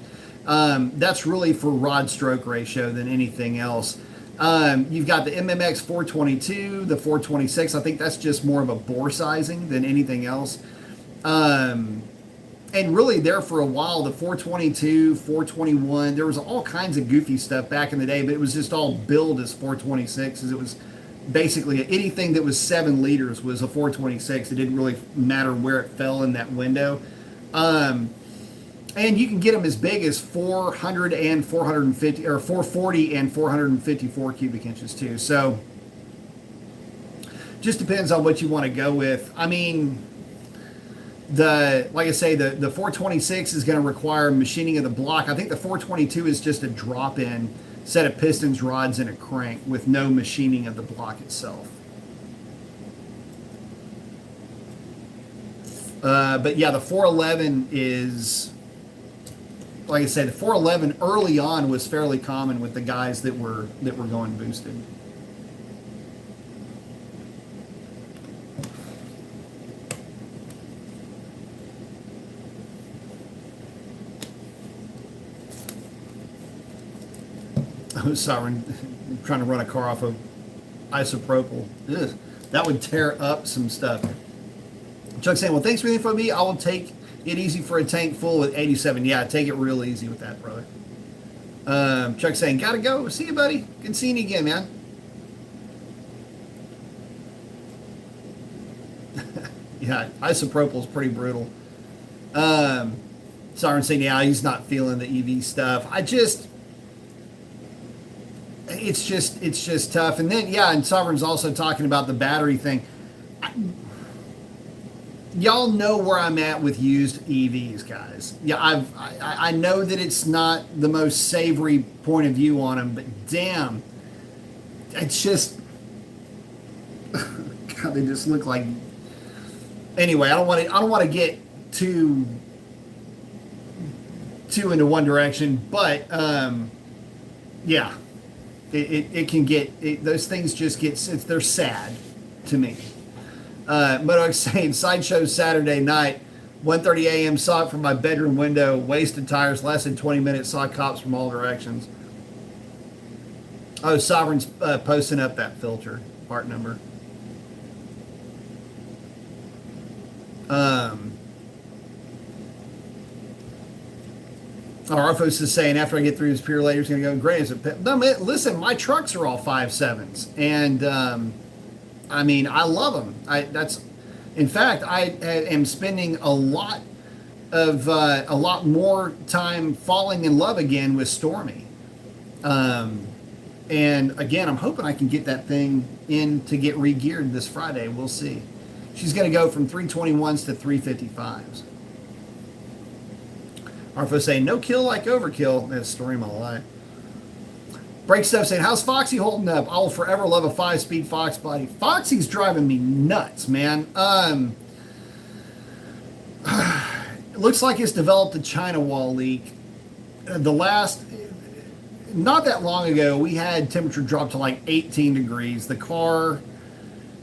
That's really for rod stroke ratio than anything else. You've got the MMX 422, the 426. I think that's just more of a bore sizing than anything else. And really there for a while, the 422, 421, there was all kinds of goofy stuff back in the day, but it was just all billed as 426, as it was basically anything that was 7 liters was a 426. It didn't really matter where it fell in that window. And you can get them as big as 400 and 450, or 440 and 454 cubic inches too. So just depends on what you want to go with. I mean, like I say, the 426 is going to require machining of the block. I think the 422 is just a drop-in set of pistons, rods, and a crank with no machining of the block itself. But yeah, the 411 is, like I said, the 411 early on was fairly common with the guys that were going boosted. Sovereign trying to run a car off of isopropyl. Ugh, that would tear up some stuff. Chuck saying, well, thanks for the info, B. I will take it easy for a tank full with 87. Yeah, take it real easy with that, brother. Chuck saying, gotta go. See you, buddy. Good seeing you again, man. Yeah, isopropyl is pretty brutal. Sovereign saying, yeah, he's not feeling the EV stuff. It's just tough. And then, yeah, and Sovereign's also talking about the battery thing. Y'all know where I'm at with used EVs, guys. Yeah, I know that it's not the most savory point of view on them, but damn, it's just, God, they just look like. Anyway, I don't want to get too into one direction, but yeah. It can get, those things just get, they're sad to me. Modo's saying, sideshow Saturday night, 1:30 a.m., saw it from my bedroom window, wasted tires, less than 20 minutes, saw cops from all directions. Oh, Sovereign's posting up that filter, part number. Arfos is saying, after I get through this pier later, it's going to go great. No, man, listen, my trucks are all 5.7s, and I mean, I love them. In fact, I am spending a lot more time falling in love again with Stormy. And again, I'm hoping I can get that thing in to get re-geared this Friday. We'll see. She's going to go from 321s to 355s. Arfo saying, no kill like overkill. That's story of my life. Break Stuff saying, how's Foxy holding up? I will forever love a 5-speed Fox body. Foxy's driving me nuts, man. It looks like it's developed a China wall leak. Not that long ago, we had temperature drop to like 18 degrees. The car,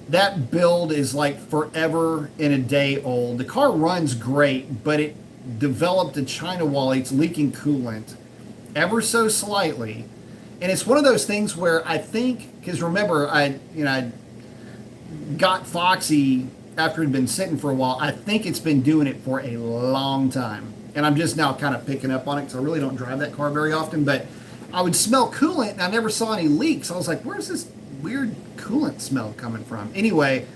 that build is like forever and a day old. The car runs great, but it developed a China wall. It's leaking coolant ever so slightly, and it's one of those things where I think, because remember, I got Foxy after it had been sitting for a while. I think it's been doing it for a long time, and I'm just now kind of picking up on it because I really don't drive that car very often. But I would smell coolant, and I never saw any leaks. I was like, where's this weird coolant smell coming from? Anyway,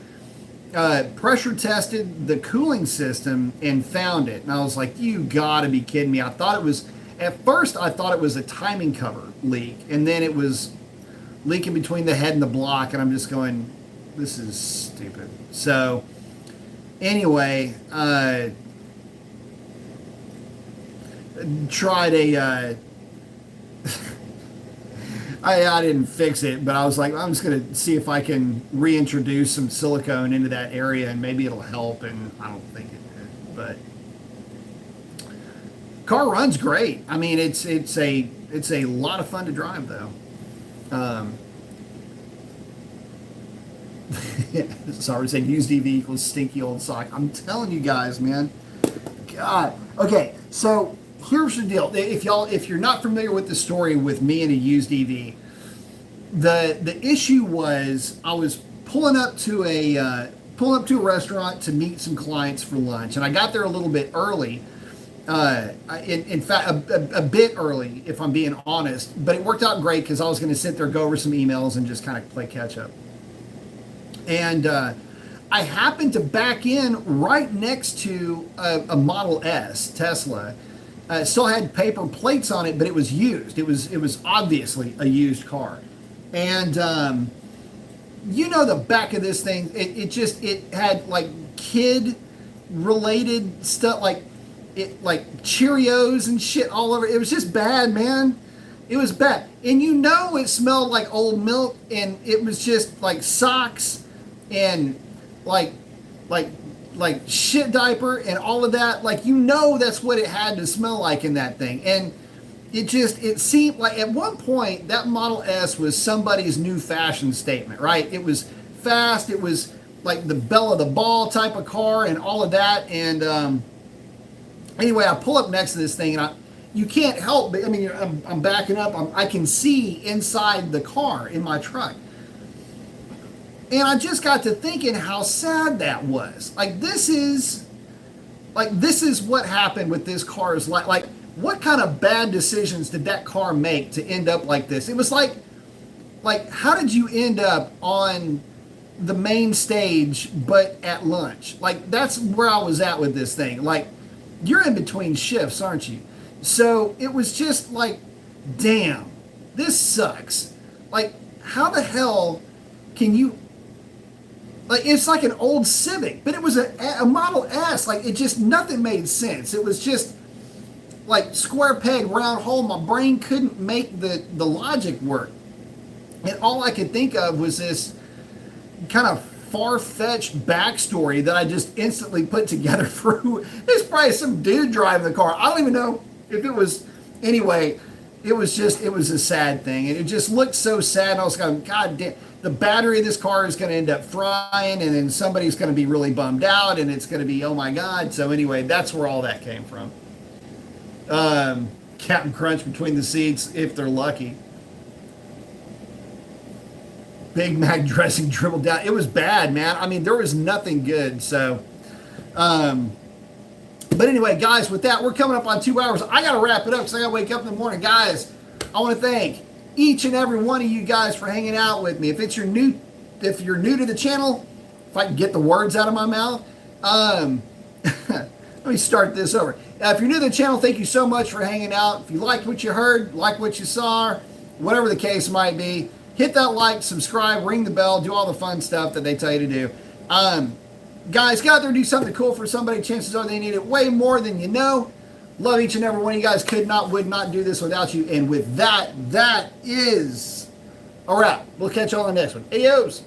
pressure tested the cooling system and found it. And I was like, you gotta be kidding me. At first I thought it was a timing cover leak, and then it was leaking between the head and the block, and I'm just going, this is stupid. So anyway, tried a I didn't fix it, but I was like, I'm just going to see if I can reintroduce some silicone into that area and maybe it'll help, and I don't think it did. But car runs great. I mean, it's a lot of fun to drive though. Sorry, saying used EV equals stinky old sock. I'm telling you guys, man. God. Okay, so here's the deal. If you're not familiar with the story with me and a used EV, the issue was I was pulling up to a restaurant to meet some clients for lunch, and I got there a little bit early. In fact, a bit early, if I'm being honest. But it worked out great because I was going to sit there, go over some emails, and just kind of play catch up. And I happened to back in right next to a Model S Tesla. Still had paper plates on it, but it was used. It was obviously a used car. And the back of this thing, it had like kid related stuff, like Cheerios and shit all over. It was just bad, man. It was bad. And it smelled like old milk, and it was just like socks and like shit diaper and all of that. Like, that's what it had to smell like in that thing. And it seemed like at one point that Model S was somebody's new fashion statement, right? It was fast. It was like the belle of the ball type of car and all of that. And anyway, I pull up next to this thing, and you can't help but, I'm backing up. I can see inside the car in my truck. And I just got to thinking how sad that was. This is what happened with this car's life. Like, what kind of bad decisions did that car make to end up like this? It was like how did you end up on the main stage but at lunch? Like, that's where I was at with this thing. Like, you're in between shifts, aren't you? So it was just like, damn, this sucks. Like, how the hell can you... Like, it's like an old Civic, but it was a Model S. Like, it just, nothing made sense. It was just like square peg, round hole. My brain couldn't make the logic work. And all I could think of was this kind of far-fetched backstory that I just instantly put together for there's probably some dude driving the car. I don't even know if it was. Anyway, it was a sad thing. And it just looked so sad. And I was going, God damn. The battery of this car is going to end up frying, and then somebody's going to be really bummed out, and it's going to be, oh my God. So anyway, that's where all that came from. Captain Crunch between the seats, if they're lucky. Big Mac dressing dribbled down. It was bad, man. There was nothing good. So, but anyway, guys, with that, we're coming up on 2 hours. I got to wrap it up because I got to wake up in the morning. Guys, I want to thank each and every one of you guys for hanging out with me. If you're new to the channel, if I can get the words out of my mouth, let me start this over. If you're new to the channel, thank you so much for hanging out. If you liked what you heard, like what you saw, whatever the case might be, hit that like, subscribe, ring the bell, do all the fun stuff that they tell you to do. Guys, get out there and do something cool for somebody. Chances are they need it way more than you know. Love each and every one of you guys. Would not do this without you. And with that is a wrap. We'll catch you on the next one. Adios.